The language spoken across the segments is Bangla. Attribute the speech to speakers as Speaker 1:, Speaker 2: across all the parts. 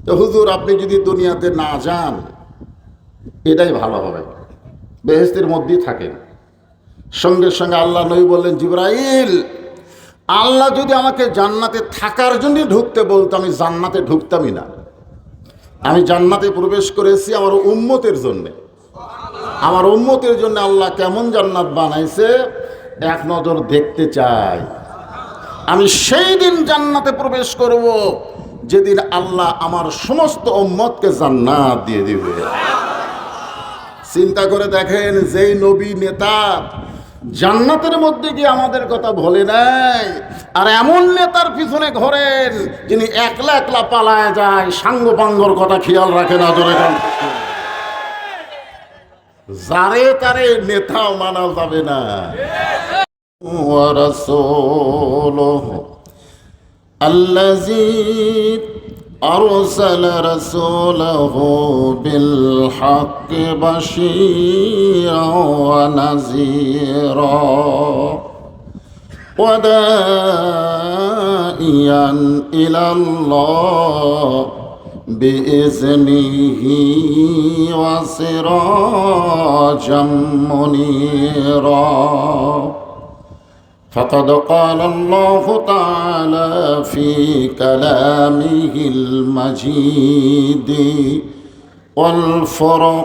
Speaker 1: তো হুজুর আপনি যদি দুনিয়াতে না যান এটাই ভালো হবে, বেহেশতের মধ্যেই থাকেন। সঙ্গে সঙ্গে আল্লাহ নবী বললেন, জিবরাইল, আল্লাহ যদি আমাকে জান্নাতে থাকার জন্য ঢুকতে বলতো আমি জান্নাতে ঢুকতামই না। আমি জান্নাতে প্রবেশ করেছি আমার উম্মতের জন্যে। আমার উম্মতের জন্য আল্লাহ কেমন জান্নাত বানাইছে এক নজর দেখতে চাই। আমি সেই দিন জান্নাতে প্রবেশ করব যেদিন আল্লাহ আমার সমস্ত উম্মতকে জান্নাত দিয়ে দিবে। চিন্তা করে দেখেন, যেই নবী নেতা জান্নাতের মধ্যে গিয়ে আমাদের কথা বলে নাই, আর এমন নেতার পিছনে ঘোরেন যিনি একলা একলা পালায় যায়, সাঙ্গ পাঙ্গর কথা খেয়াল রাখে না। জোরে গান, যারে তারে নেতাও মানা যাবে না। ওয়া রাসূলুহু আল্লাযী أرسل رسوله بالحق بشيرا ونذيرا وداعيا إلى الله بإذنه وسراجا منيرا فقد قال الله تعالى في كلامه المجيد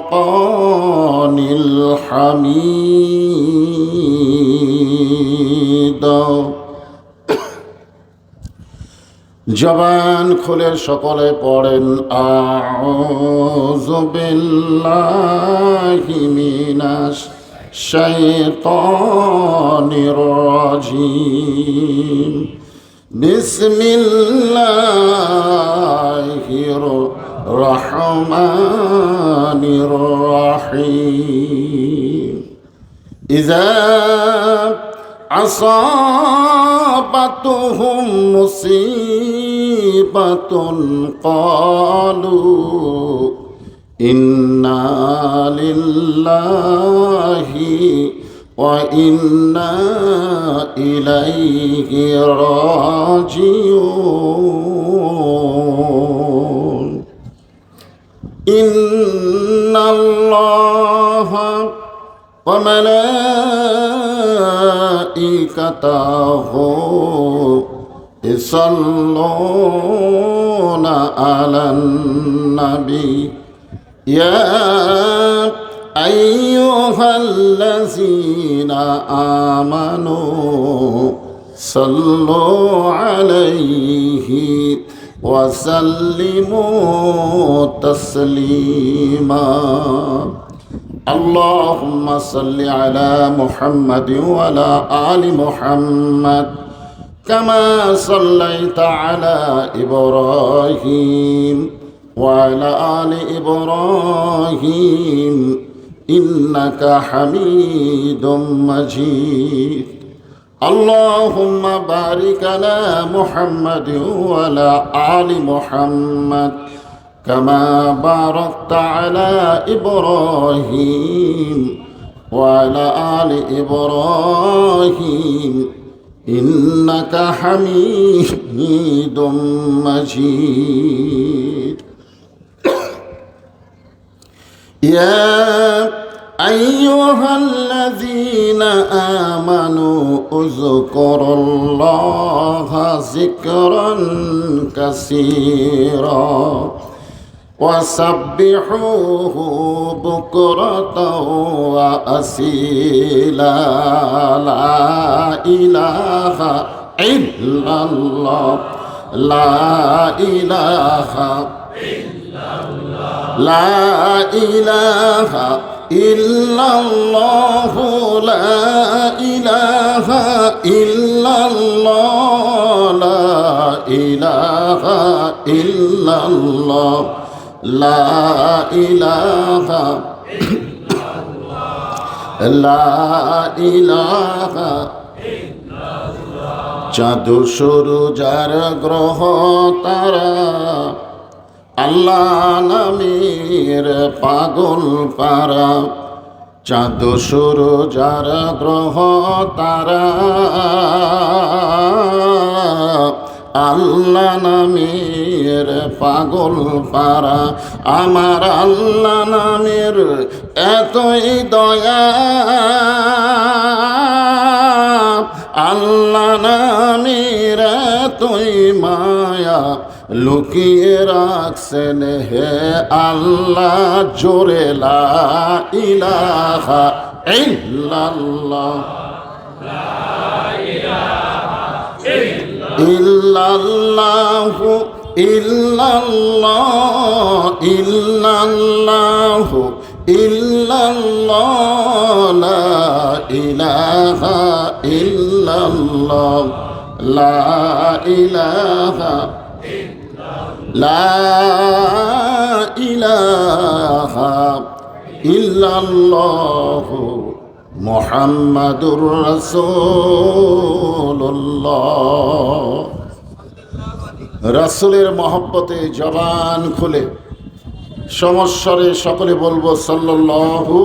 Speaker 1: والفرقان الحميد। জবান খুলে সকলে পড়েন, আউযু বিল্লাহি মিনাশ শাইতানির রাজিম। বিসমিল্লাহির রহমানির রহিম। ইযা আসাবাতুহুম মুসিবাতুন ক্বালু ইন্না লিল্লাহি ওয়া ইন্না ইলাইহি রাজিউন। ইন্নাল্লাহা ওয়া মালাইকাতাহু ইসাল্লুনা আলান নবী يا أيها الذين آمنوا صلوا عليه وسلموا تسليما اللهم صل على محمد وعلى آل محمد كما صليت على إبراهيم وعلى آل إبراهيم إنك حميد مجيد اللهم بارك على محمد وعلى آل محمد كما باركت على إبراهيم وعلى آل إبراهيم إنك حميد مجيد يا أيها الذين آمنوا اذكروا الله ذكرا كثيرا وسبحوه بكرة وأصيلا لا إله إلا الله لا إله إلا الله لا إله إلا الله لا إله إلا الله لا إله إلا الله لا إله لا إله চাঁদ সূরুজার গ্রহ তারা আল্লাহ নামের পাগল পারা চাঁদ সূরুজার গ্রহ তারা আল্লাহ নামের পাগল পারা, আমার আল্লাহ নামের এতই দয়া, আল্লাহ নামের এতই মায়া, লুকিয়ে রাখছেন হে আল্লাহ, জোরে লা ইলাহা ইল্লাল্লাহ, ইল্লাল্লাহু ইল্লাল্লাহ, ইল্লাল্লাহু ইল্লাল্লাহ, লা ইলাহা ইল্লাল্লাহ, লা ইলাহা, লা ইলাহা ইল্লাল্লাহু মুহাম্মাদুর রাসূলুল্লাহ। রাসূলের মহব্বতে জবান খুলে সমস্বরে সকলে বলবো সাল্লাল্লাহু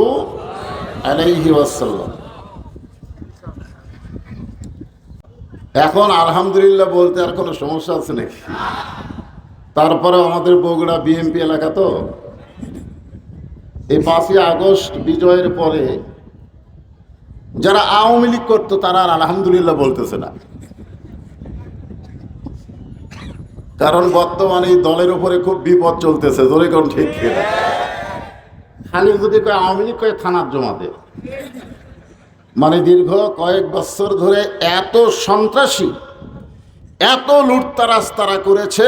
Speaker 1: আলাইহি ওয়াসাল্লাম। এখন আলহামদুলিল্লাহ বলতে আর কোনো সমস্যা আছে নাকি? তারপরে আমাদের বগুড়া বিএমপি এলাকা তো, এই 5ই আগস্ট বিজয়ের পরে যারা আওয়ামী লীগ করতো তারা আর আলহামদুলিল্লাহ বলতেছে না, কারণ বর্তমানে এই দলের উপরে খুব বিপদ চলতেছে। ধরে কোন ঠিক কিনা? খালি যদি কয় আওয়ামী লীগ কয় থানার জমা দে, মানে দীর্ঘ কয়েক বছর ধরে এত সন্ত্রাসী, এত লুটতারাজ তারা করেছে,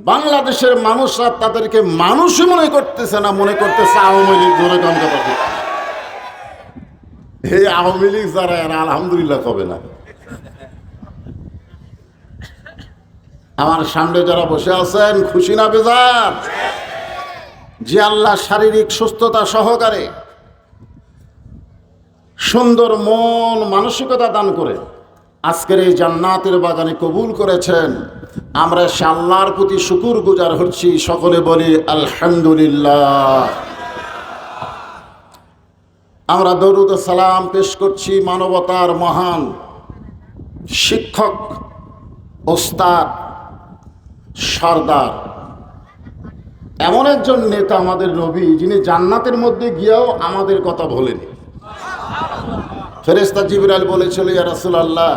Speaker 1: বাংলাদেশের মানুষরা তাদেরকে মানুষই মনে করতেছে না, মনে করতেছে আওয়ামী লীগ। ধরে কোন কথা ঠিক? এই আওয়ামী লীগ যারা এরা আলহামদুলিল্লাহ কবে না। আমার সামনে যারা বসে আছেন খুশি না বেজার যে আল্লাহ শারীরিক সুস্থতা সহকারে সুন্দর মন মানসিকতা দান করে আজকের এই জান্নাতের বাগানে কবুল করেছেন। আমরা সে আল্লাহর প্রতি শুকর গুজার হচ্ছি। সকলে বলি আলহামদুলিল্লাহ। আমরা দরুদ ও সালাম পেশ করছি মানবতার মহান শিক্ষক, ওস্তাদ, সরদার, এমন একজন নেতা আমাদের নবী, যিনি জান্নাতের মধ্যে গিয়েও আমাদের কথা বলেনি। ফেরেশতা জিবরাইল বলেছিল, ইয়া রাসূলুল্লাহ,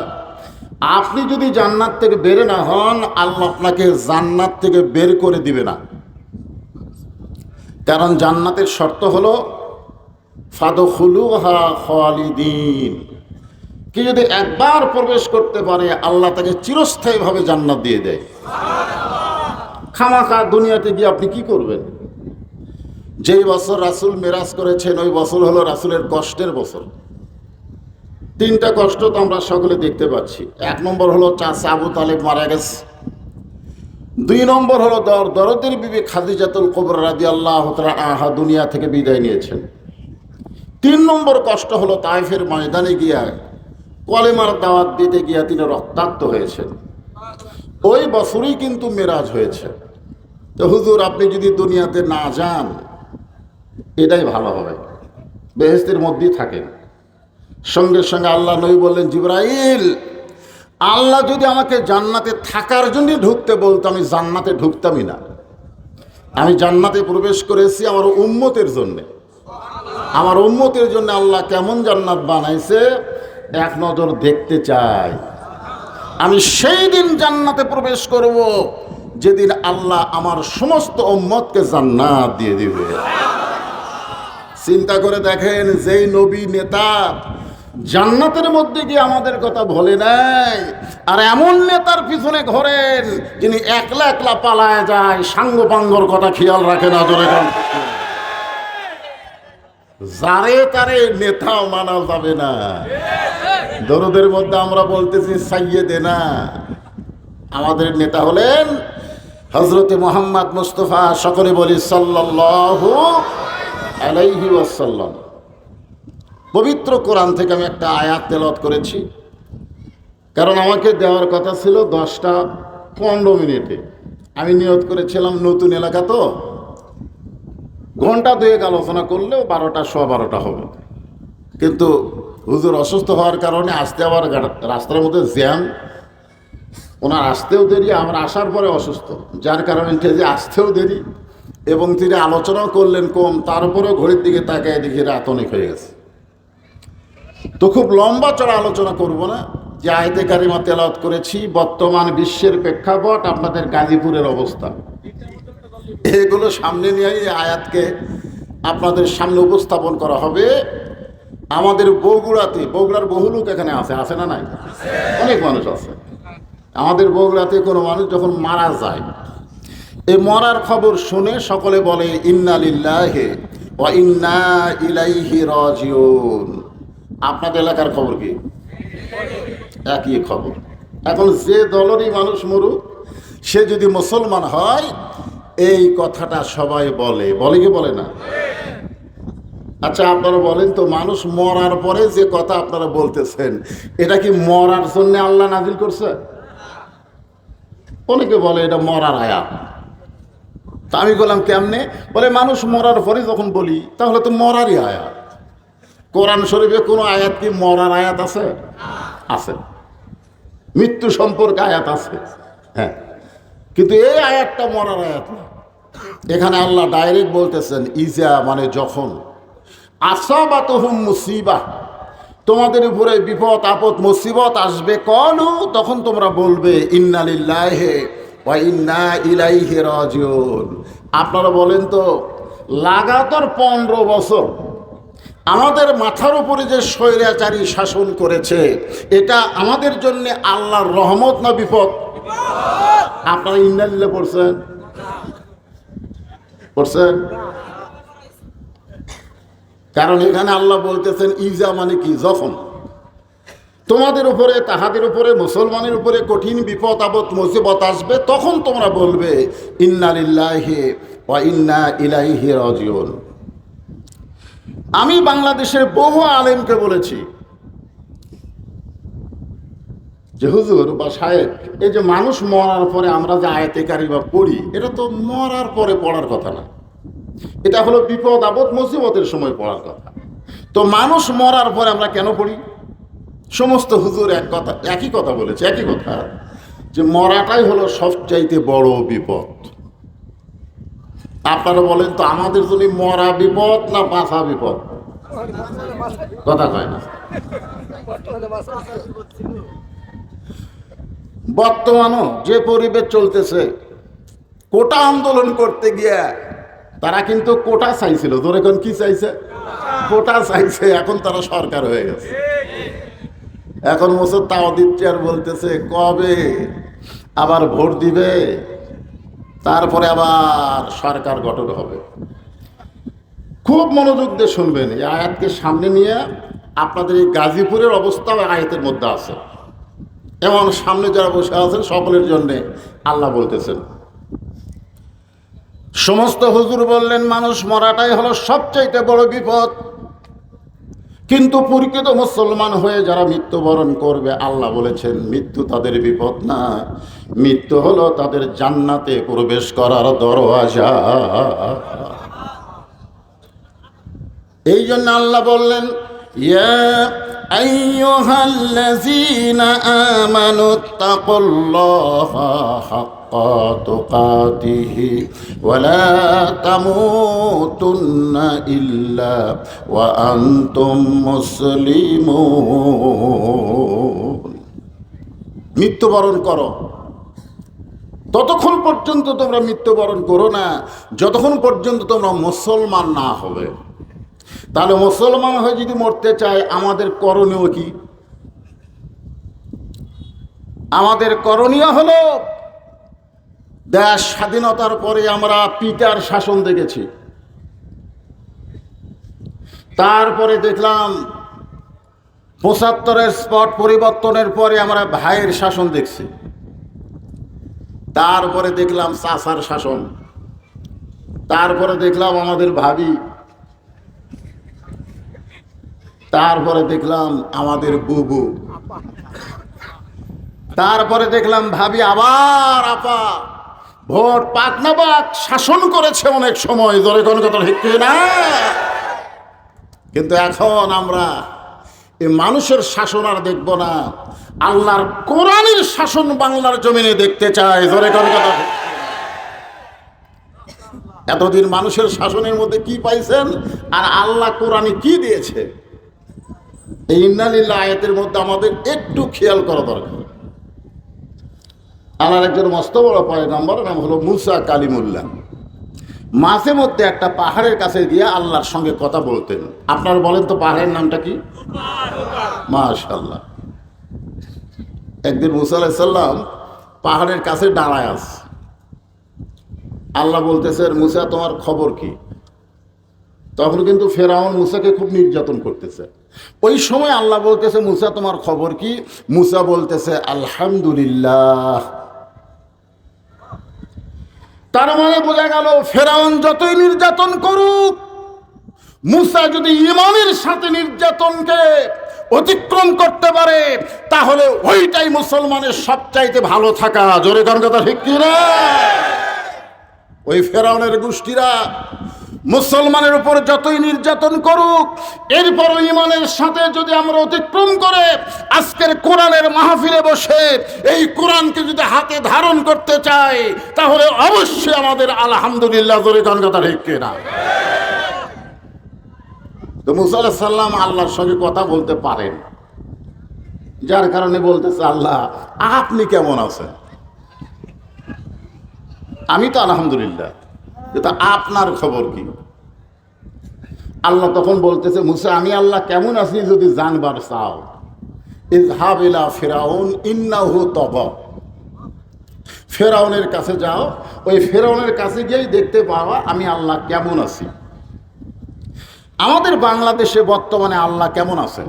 Speaker 1: আপনি যদি জান্নাত থেকে বের না হন, আল্লাহ আপনাকে জান্নাত থেকে বের করে দিবে না। কারণ জান্নাতের শর্ত হলো ফাদখুলুহা খালিদিন, কি যদি একবার প্রবেশ করতে পারে আল্লাহ তাকে চিরস্থায়ীভাবে জান্নাত দিয়ে দেয়। খামাখা দুনিয়াতে গিয়ে আপনি কি করবেন? যেই বছর রাসূল মেরাজ করেছেন ওই বছর হলো রাসূলের কষ্টের বছর। 3টা কষ্ট তো আমরা সকলে দেখতে পাচ্ছি। 1 নম্বর হলো চাচা আবু তালেব মারা গেছে। 2 নম্বর হলো দরদের বিবি খাদিজাতুল কুবরা রাদিয়াল্লাহু তাআলা আনহা দুনিয়া থেকে বিদায় নিয়েছেন। 3 নম্বর কষ্ট হলো তায়েফের ময়দানে গিয়া কলেমার দাওয়াত দিতে গিয়া তিনি রক্তাক্ত হয়েছেন। ওই বছরই কিন্তু মেরাজ হয়েছে। তো হুজুর, আপনি যদি দুনিয়াতে না যান এটাই ভালো হবে, বেহেশতের মধ্যেই থাকেন। সঙ্গে সঙ্গে আল্লাহ নবী বললেন, জিবরাইল, আল্লাহ যদি আমাকে জান্নাতে থাকার জন্য ঢুকতে বলতো আমি জান্নাতে ঢুকতামই না। আমি জান্নাতে প্রবেশ করেছি আমার উম্মতের জন্যে। আমার উম্মতের জন্য আল্লাহ কেমন জান্নাত বানাইছে এক নজর দেখতে চাই। আমি সেই দিন জান্নাতে প্রবেশ করব যেদিন আল্লাহ আমার সমস্ত উম্মতকে জান্নাত দিয়ে দিবে। চিন্তা করে দেখেন, যেই নবী নেতা জান্নাতের মধ্যে গিয়ে আমাদের কথা বলে নাই, আর এমন নেতার পিছনে ঘোরেন যিনি একলা একলা পালায় যায়, সাঙ্গ পাঙ্গর কথা খেয়াল রাখে না। ধরে যারে তারে নেতাও মানা যাবে না। দরুদের মধ্যে আমরা বলতেছি সাইয়েদেনা, আমাদের নেতা হলেন হযরতে মুহাম্মদ মুস্তাফা। সকলে বলি সাল্লাল্লাহু আলাইহি ওয়াসাল্লাম। পবিত্র কোরআন থেকে আমি একটা আয়াত তেলাওয়াত করেছি, কারণ আমাকে দেওয়ার কথা ছিল 10টা 15 মিনিটে। আমি নিয়ত করেছিলাম নতুন এলাকা তো ঘন্টা 2 আলোচনা করলেও 12টা 12:15 হবে, কিন্তু হুজুর অসুস্থ হওয়ার কারণে আসতে আবার রাস্তার মধ্যে জ্যাম, ওনার আসতেও দেরি, আমার আসার পরে অসুস্থ, যার কারণে যে আসতেও দেরি এবং তিনি আলোচনাও করলেন কম, তারপরেও ঘড়ির দিকে তাকায় দেখি রাত অনেক হয়ে গেছে। তো খুব লম্বা চড়া আলোচনা করব না। যে আয়াতে কারিমা তেলাওয়াত করেছি, বর্তমান বিশ্বের প্রেক্ষাপট, আপনাদের গাজীপুরের অবস্থা, এগুলো সামনে নিয়ে এই আয়াতকে আপনাদের সামনে উপস্থাপন করা হবে। আমাদের বগুড়াতে, বগুড়ার বহু লোক এখানে আছে না নাই? অনেক মানুষ আছে। আমাদের বগুড়াতে কোনো মানুষ যখন মারা যায়, এই মরার খবর শুনে সকলে বলে ইন্না লিল্লাহি ওয়া ইন্না ইলাইহি রাজিউন। আপনাদের এলাকার খবর কি? একই খবর। এখন যে দলেরই মানুষ মরুক, সে যদি মুসলমান হয়, এই কথাটা সবাই বলে, বলে কি বলে না? আচ্ছা আপনারা বলেন তো, মানুষ মরার পরে যে কথা আপনারা বলতেছেন, এটা কি মরার জন্য আল্লাহ নাজিল করছে? অনেকে বলে এটা মরার আয়াত। তা আমি বললাম কেমনে? বলে মানুষ মরার পরে যখন বলি তাহলে তো মরারই আয়াত। কোরআন শরীফে কোনো আয়াত কি মরার আয়াত আছে? আছে। মৃত্যু সম্পর্কে আয়াত আছে, হ্যাঁ, কিন্তু এই আয়াতটা মরার আয়াত না। এখানে আল্লাহ ডাইরেক্ট বলতেছেন ইজা মানে যখন, আসাবাতুহুম মুসিবা, তোমাদের উপরে বিপদ আপদ মুসিবত আসবে, কলু, তখন তোমরা বলবে ইন্না লিল্লাহি ওয়া ইন্না ইলাইহি রাজিউন। আপনারা বলেন তো, লাগাতার 15 বছর আমাদের মাথার উপরে যে স্বৈরাচারী শাসন করেছে, এটা আমাদের জন্য আল্লাহর রহমত না বিপদ? আপনারা ইন্না লিল্লাহি পড়ছেন? কারণ এখানে আল্লাহ বলতেছেন ইজা মানে কি, যখন তোমাদের উপরে, তাহাদের উপরে, মুসলমানের উপরে কঠিন বিপদ আপদ মুসিবত আসবে, তখন তোমরা বলবে ইন্না লিল্লাহি ওয়া ইন্না ইলাইহি রাজিউন। আমি বাংলাদেশের বহু আলেমকে বলেছি যে হুজুর বা সাহেব, এই যে মানুষ মরার পরে আমরা যে আয়াতে কারিমা পড়ি, এটা তো মরার পরে পড়ার কথা না, এটা হলো বিপদ আপদ মুসিবতের সময় পড়ার কথা। তো মানুষ মরার পরে আমরা কেন পড়ি? সমস্ত হুজুর একই কথা বলেছে, একই কথা, যে মরাটাই হলো সবচাইতে বড় বিপদ। আপনারা বলেন তো, আমাদের জন্য মরা বিপদ না বাঁচা বিপদ? কথা কয় না। বর্তমানও যে পরিবেশ চলতেছে, কোটা আন্দোলন করতে গিয়ে তারা কিন্তু কোটা চাইছিল, ধরে এখন কি চাইছে? কোটা চাইছে। এখন তারা সরকার হয়ে গেছে। এখন মোসর তাও দিচ্ছে আর বলতেছে কবে আবার ভোট দিবে, তারপরে আবার সরকার গঠন হবে। খুব মনোযোগ দিয়ে শুনবেন, এই আয়াতকে সামনে নিয়ে আপনাদের এই গাজীপুরের অবস্থাও আয়াতের মধ্যে আছে। এমন সামনে যারা বসে আছেন সকলের জন্য আল্লাহ বলতেছেন। সমস্ত হুজুর বললেন মানুষ মরাটাই হলো সবচাইতে বড় বিপদ, কিন্তু প্রকৃত মুসলমান হয়ে যারা মৃত্যুবরণ করবে, আল্লাহ বলেছেন মৃত্যু তাদের বিপদ না, মৃত্যু হলো তাদের জান্নাতে প্রবেশ করার দরওয়াজা। এই জন্য আল্লাহ বললেন ইয়া আইয়ুহাল্লাযীনা আমানুত্তাকুল্লাহা হাক্কা তুকাতিহি ওয়া লা তামুতুন্না ইল্লা ওয়া আনতুম মুসলিমুন। মৃত্যুবরণ করো, ততক্ষণ পর্যন্ত তোমরা মৃত্যুবরণ করো না যতক্ষণ পর্যন্ত তোমরা মুসলমান না হবে। তাহলে মুসলমান হয়ে যদি মরতে চায়, আমাদের করণীয় কি? আমাদের করণীয় হলো, দেশ স্বাধীনতার পরে আমরা পিটার শাসন দেখেছি, তারপরে দেখলাম ৭৫-এর স্পট পরিবর্তনের পরে আমরা ভাইয়ের শাসন দেখছি, তারপরে দেখলাম চাচার শাসন, তারপরে দেখলাম আমাদের ভাবি, তারপরে দেখলাম আমাদের বুবু, তারপরে দেখলাম ভাবি, আবার আপা। ভোট পাক না পাক শাসন করেছে অনেক সময়, ধরে কোন কথা ঠিক না। কিন্তু এখন আমরা এই মানুষের শাসন আর দেখব না, আল্লাহর কোরআনের শাসন বাংলার জমিনে দেখতে চায়। জোরে কোন কথা। এতদিন মানুষের শাসনের মধ্যে কি পাইছেন, আর আল্লাহ কোরআনে কি দিয়েছে, এই ইন্নালিল্লাহ আয়াতের মধ্যে আমাদের একটু খেয়াল করা দরকার। আল্লাহর একজন মস্ত বড় পয়গম্বর, নাম হলো মুসা কালিমুল্লাহ। মাঝে মধ্যে একটা পাহাড়ের কাছে গিয়ে আল্লাহর সঙ্গে কথা বলতেন। আপনারা বলেন তো পাহাড়ের নামটা কি? মাশাআল্লাহ। একদিন মুসা আলাইহিস সালাম পাহাড়ের কাছে দাঁড়ায় আছে। আল্লাহ বলতেছেন, মুসা তোমার খবর কি? তখন কিন্তু ফেরাউন মুসাকে খুব নির্যাতন করতেছে। ওই সময় আল্লাহ বলতেছে, মুসা তোমার খবর কি? মুসা বলতেছে আলহামদুলিল্লাহ। তার মানে বোঝা গেল, ফেরাউন যতই নির্যাতন করুক, মুসা যদি ঈমানের সাথে নির্যাতনকে অতিক্রম করতে পারে, তাহলে ওইটাই মুসলমানের সবচাইতে ভালো থাকা। জোরে কোন কথা ঠিক কি না? ওই ফেরাউনের গোষ্ঠীরা মুসলমানের উপর যতই নির্যাতন করুক, এরপরও ঈমানের সাথে যদি আমরা অতিক্রম করে আজকের কোরআনের মাহফিলে বসে এই কোরআনকে যদি হাতে ধারণ করতে চাই, তাহলে অবশ্যই আমাদের আলহামদুলিল্লাহ জোরে কোন কথা ঠিক কি না? তো মুসা আলাইহিস সালাম আল্লাহর সঙ্গে কথা বলতে পারেন, যার কারণে বলতেছে, আল্লাহ আপনি কেমন আছেন? আমি তো আলহামদুলিল্লাহ, কিন্তু আপনার খবর কি? আল্লাহ তখন বলতেছে, মুসা আমি আল্লাহ কেমন আছি যদি জানবার চাও, ইযহাব ইলা ফিরাউন ইন্নাহু তাগা। ফেরাউনের কাছে যাও, ওই ফেরাউনের কাছে গিয়েই দেখতে পাওয়া আমি আল্লাহ কেমন আছি। আমাদের বাংলাদেশে বর্তমানে আল্লাহ কেমন আছে?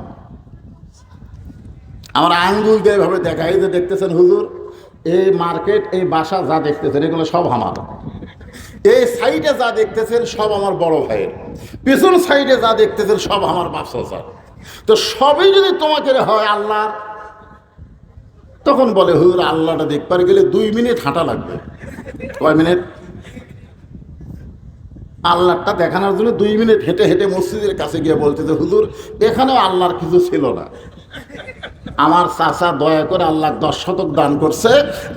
Speaker 1: আমরা আঙ্গুল দিয়ে এভাবে দেখাই যে দেখতেছেন হুজুর, এই মার্কেট, এই বাসা যা দেখতেছেন এগুলো সব আমার। এই সাইডে যা দেখতেছেন সব আমার বড় ভাইয়ের, পেছন সাইডে যা দেখতেছেন সব আমার বাপসাচার। তো সবই যদি তোমাকে হয় আল্লাহ, তখন বলে হুজুর আল্লাহটা দেখবার গেলে 2 মিনিট হাঁটা লাগবে। কয় মিনিট? আল্লাহটা দেখানোর জন্য 2 মিনিট হেঁটে হেঁটে মসজিদের কাছে গিয়ে বলতেছে, হুজুর এখানেও আল্লাহর কিছু ছিল না, আমার চাচা দয়া করে আল্লাহ 10 শতক দান করছে,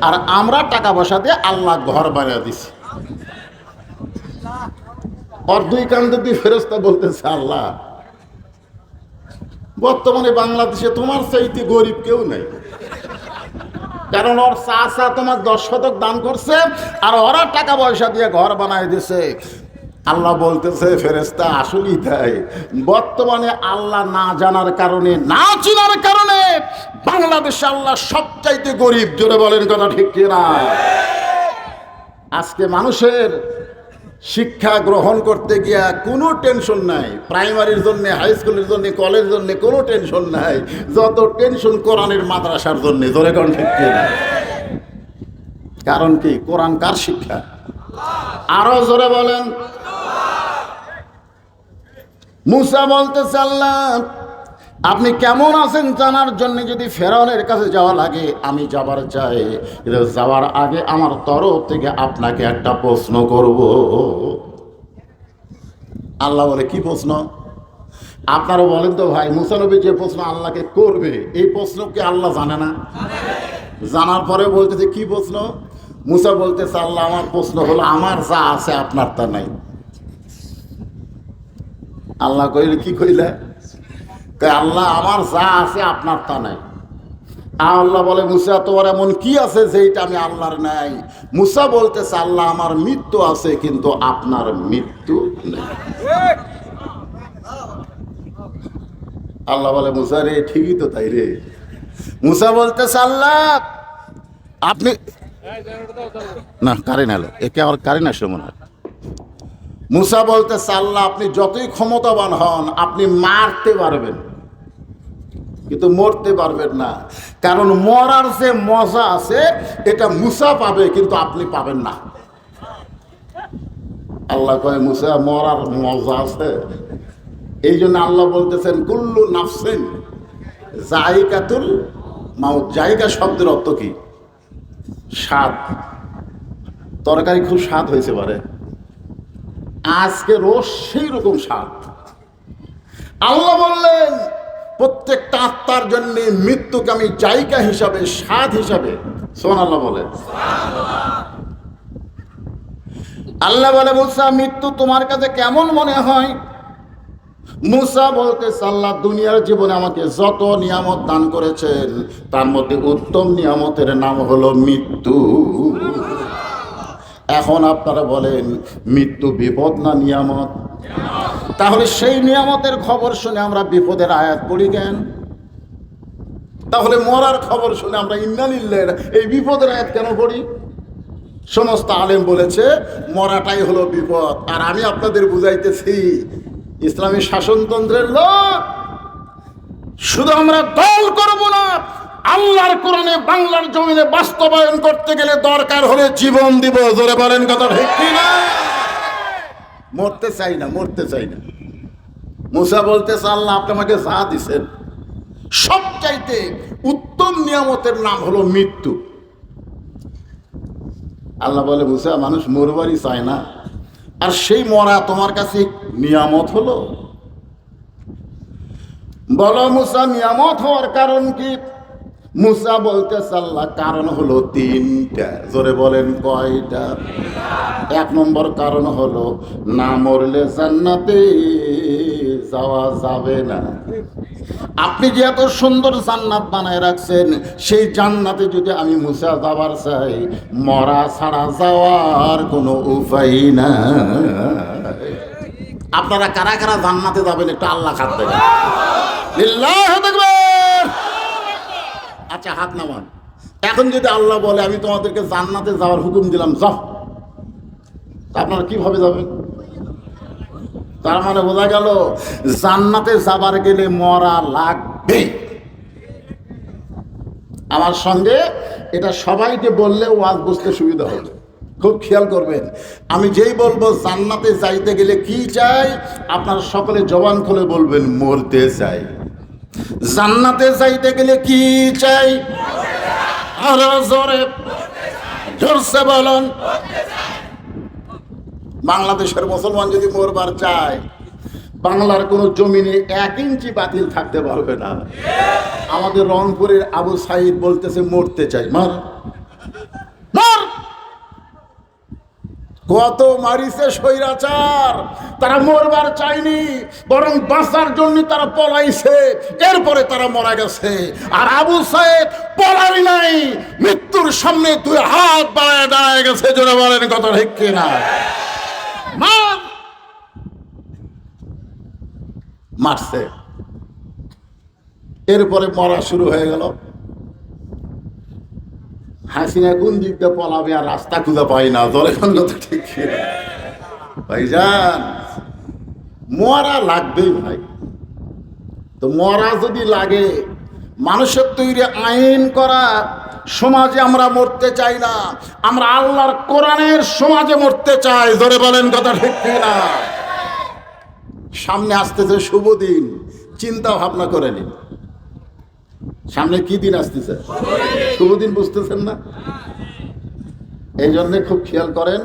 Speaker 1: আর আমরা টাকা পয়সা দিয়ে আল্লাহ ঘর বানিয়ে দিছি। ওর 2 কান্দে 2 ফেরেশতা বলতেছে, আল্লাহ বর্তমানে বাংলাদেশে তোমার চাইতে গরিব কেউ নাই, কারণ ওর চাচা তোমার 10 শতক দান করছে, আর ওরা টাকা পয়সা দিয়ে ঘর বানায় দিছে। আল্লাহ বলতেছে, ফেরেশতা আসলেই তাই, বর্তমানে আল্লাহ না জানার কারণে, না চিনার কারণে বাংলাদেশে আল্লাহ সবচাইতে গরিব। জোরে বলেন কথা ঠিক কিনা? আজকে মানুষের শিক্ষা গ্রহণ করতে গিয়া কোনো টেনশন নাই, প্রাইমারির জন্য, হাই স্কুলের জন্য, কলেজের জন্য কোনো টেনশন নাই, যত টেনশন কোরআনের মাদ্রাসার জন্য। জোরে কোন ঠিক কিনা? কারণ কি? কোরআন কার শিক্ষা? আরো জোরে বলেন। মুসা বলতেছে, আল্লাহ আপনি কেমন আছেন জানার জন্য যদি ফেরাউনের কাছে যাওয়া লাগে আমি যাবার চাই, কিন্তু যাওয়ার আগে আমার তরফ থেকে আপনাকে একটা প্রশ্ন করব। আল্লাহ বলে, কি প্রশ্ন? আপনারা বলেন তো ভাই, মুসা নবী যে প্রশ্ন আল্লাহকে করবে, এই প্রশ্ন কি আল্লাহ জানে না? জানার পরে বলতেছে, কি প্রশ্ন? মুসা বলতেছে, আল্লাহ আমার প্রশ্ন হলো, আমার যা আছে আপনার তা নাই। আল্লাহ কইলে, কি কইলে? আল্লাহ আমার যা আছে আপনার তা নাই। আল্লাহ বলে, মুসা তোমার এমন কি আছে যেটা আমি আল্লাহর নাই? মুসা বলতেছে, আল্লাহ আমার মৃত্যু আছে কিন্তু আপনার মৃত্যু নেই। আল্লাহ বলে, মুসা রে ঠিকই তো তাই রে। মুসা বলতেছে, আল্লাহ আপনি না কারেন্ট এলো, একে আমার কারেন্ট আসলো মনে হয়। মুসা বলতেছে, আল্লাহ আপনি যতই ক্ষমতাবান হন, আপনি মারতে পারবেন কিন্তু মরতে পারবেন না, কারণ মরার যে মজা আছে এটা মুসা পাবে কিন্তু আপনি পাবেন না। আল্লাহ কয়, মুসা মরার মজা আছে। এই জন্য আল্লাহ বলতেছেন, কুল্লু নাফসিন যায়িকাতুল মাউত। জায়গা শব্দের অর্থ কি? স্বাদ। তরকারি খুব স্বাদ হয়েছে পারে, আজকে রোজ সেই রকম স্বাদ। আল্লাহ বললেন, প্রত্যেকটা আত্মার জন্য মৃত্যুকে আমি জায়গা হিসাবে, স্বাদ হিসাবে, সুবহানাল্লাহ বলেন। আল্লাহ বলে, মুসা মৃত্যু তোমার কাছে কেমন মনে হয়? মুসা বলতেছে, আল্লাহ দুনিয়ার জীবনে আমাকে যত নিয়ামত দান করেছেন তার মধ্যে উত্তম নিয়ামতের নাম হলো মৃত্যু। এখন আপনারা বলেন, মৃত্যু বিপদ না নিয়ামত? তাহলে সেই নিয়ামতের খবর শুনে আমরা বিপদের আয়াত পড়ি কেন? তাহলে মরার খবর শুনে আমরা ইন্না লিল্লাহি, এই বিপদের আয়াত কেন পড়ি? সমস্ত আলেম বলেছে মরাটাই হলো বিপদ। আর আমি আপনাদের বুঝাইতেছি, ইসলামী শাসনতন্ত্রের লোক, শুধু আমরা দল করব না, আল্লাহর কোরআনে বাংলার জমিনে বাস্তবায়ন করতে গেলে দরকার হলে জীবন দিব। জোরে বলেন কথা ঠিক কি না? মরতে চাই না, মরতে চাই না। মুসা বলতেছে, আল্লাহ আপনি আমাকে যা দিছেন সবচাইতে উত্তম নিয়ামতের নাম হলো মৃত্যু। আল্লাহ বলে, মুসা মানুষ মরবারই চায় না, আর সেই মরা তোমার কাছে নিয়ামত হলো? বলো মুসা নিয়ামত হওয়ার কারণ কি? মুসা বলতেছে, আল্লাহ কারণ হলো তিনটা। জোরে বলেন কয়টা? এক নম্বর কারণ হলো, না মরলে জান্নাতে যাওয়া যাবে না। আপনি যে এত সুন্দর জান্নাত বানায় রাখছেন, সেই জান্নাতে যদি আমি মুসা যাবার চাই, মরা ছাড়া যাওয়ার কোনো উপায় না। আপনারা কারা কারা জান্নাতে যাবেন একটু আল্লাহ হাত দেবেন। লিল্লাহি তাকবীর। আচ্ছা হাত নামান। এখন যদি আল্লাহ বলে আমি তোমাদেরকে জান্নাতে যাওয়ার হুকুম দিলাম, যাও, আপনারা কিভাবে যাবেন? তার মানে বোঝা গেল জান্নাতে যাবার গেলে মরা লাগবে। আমার সঙ্গে এটা সবাইকে বললে ওয়াজ বুঝতে সুবিধা হবে। খুব খেয়াল করবেন, আমি যেই বলবো জান্নাতে যাইতে গেলে কি চাই, আপনারা সকলে জবান খুলে বলবেন মরতে চাই। জান্নাতে যাইতে গেলে কি চাই? আরো জোরে জোরসে বলুন। বাংলাদেশের মুসলমান যদি মরবার চায়, বাংলার কোনো জমিনে 1 ইঞ্চি বাতিল থাকতে পারবে না। আমাদের রংপুরের আবু সাইদ বলতেছে মরতে চাই। মার মার। কত মারিছে স্বৈরাচার, তারা মরবার চায়নি, বরং বাঁচার জন্য তারা পলাইছে, এরপরে তারা মারা গেছে। আর আবু সাইদ পলাই নাই, মৃত্যুর সামনে 2 হাত বাড়ায় দাঁড়ায় গেছে। জোরে বলেন কথা ঠিক কিনা? মারছে, এরপরে মরা শুরু হয়ে গেল। হাসিনা কোন দিক দিয়ে পলাবে আর রাস্তা খুঁজে পাই না। জলে কোন কথা ঠিক ভাইজান, মরা লাগবেই ভাই। তো মরা যদি লাগে, মানুষের তৈরি আইন করা সমাজে আমরা মরতে চাই না, আমরা আল্লাহর কোরআনের সমাজে মরতে চাই। ধরে বলেন কথা ঠিক না? সামনে আসতেছে শুভ দিন, চিন্তা ভাবনা করে নিন। সামনে কি দিন আসতেছে? শুভ দিন, বুঝতেছেন না? এই জন্যে খুব খেয়াল করেন,